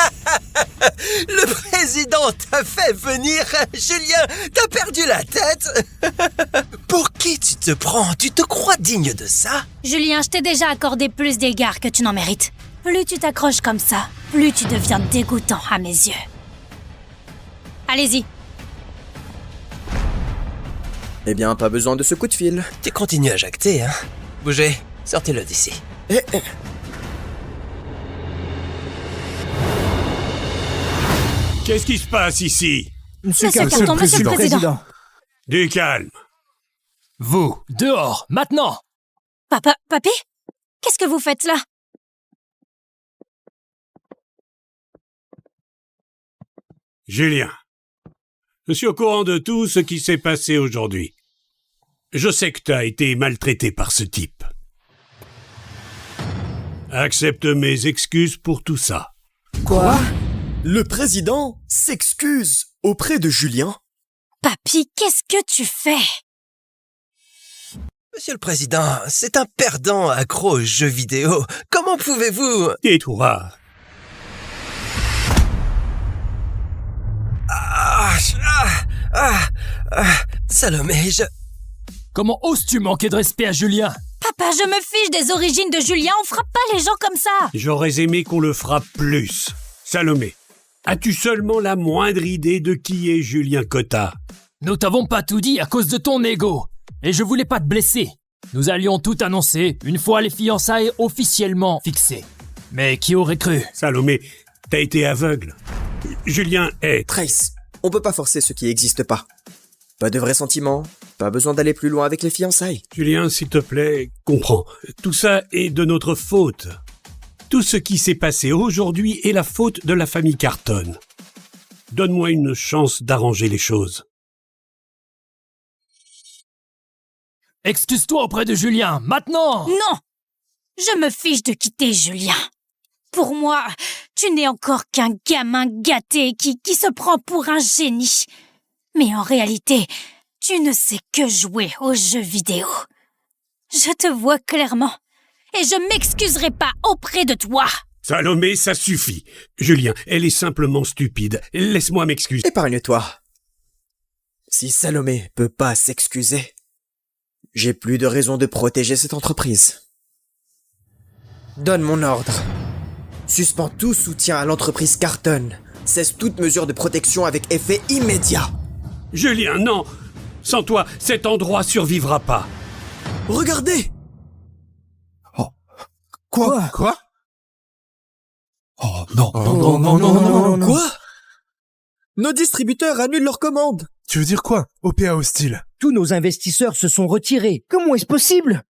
Le président t'a fait venir? Julien, t'as perdu la tête? Pour qui tu te prends? Tu te crois digne de ça? Julien, je t'ai déjà accordé plus d'égards que tu n'en mérites. Plus tu t'accroches comme ça, plus tu deviens dégoûtant à mes yeux. Allez-y. Eh bien, pas besoin de ce coup de fil. Tu continues à jacter, hein? Bougez, sortez-le d'ici. Qu'est-ce qui se passe ici? Monsieur Carton, monsieur le président. Du calme. Vous, dehors, maintenant! Papy? Qu'est-ce que vous faites là? Julien, je suis au courant de tout ce qui s'est passé aujourd'hui. Je sais que t'as été maltraité par ce type. Accepte mes excuses pour tout ça. Quoi? Le président s'excuse auprès de Julien? Papy, qu'est-ce que tu fais? Monsieur le Président, c'est un perdant accro aux jeux vidéo. Comment pouvez-vous... Tais-toi. Salomé, Comment oses-tu manquer de respect à Julien? Papa, je me fiche des origines de Julien, on frappe pas les gens comme ça. J'aurais aimé qu'on le frappe plus. Salomé, as-tu seulement la moindre idée de qui est Julien Cotta? Nous t'avons pas tout dit à cause de ton ego. Et je voulais pas te blesser. Nous allions tout annoncer une fois les fiançailles officiellement fixées. Mais qui aurait cru? Salomé, t'as été aveugle. Julien est... Trace, on peut pas forcer ce qui n'existe pas. Pas de vrais sentiments, pas besoin d'aller plus loin avec les fiançailles. Julien, s'il te plaît, comprends. Tout ça est de notre faute. Tout ce qui s'est passé aujourd'hui est la faute de la famille Carton. Donne-moi une chance d'arranger les choses. Excuse-toi auprès de Julien, maintenant! Non! Je me fiche de quitter Julien. Pour moi, tu n'es encore qu'un gamin gâté qui se prend pour un génie. Mais en réalité, tu ne sais que jouer aux jeux vidéo. Je te vois clairement. Et je m'excuserai pas auprès de toi. Salomé, ça suffit. Julien, elle est simplement stupide. Laisse-moi m'excuser. Épargne-toi. Si Salomé peut pas s'excuser, j'ai plus de raison de protéger cette entreprise. Donne mon ordre. Suspends tout soutien à l'entreprise Carton. Cesse toute mesure de protection avec effet immédiat. Julien, non! Sans toi, cet endroit survivra pas. Regardez! Quoi? Oh non, non. Quoi? Nos distributeurs annulent leurs commandes. Tu veux dire quoi? OPA hostile. Tous nos investisseurs se sont retirés. Comment est-ce possible?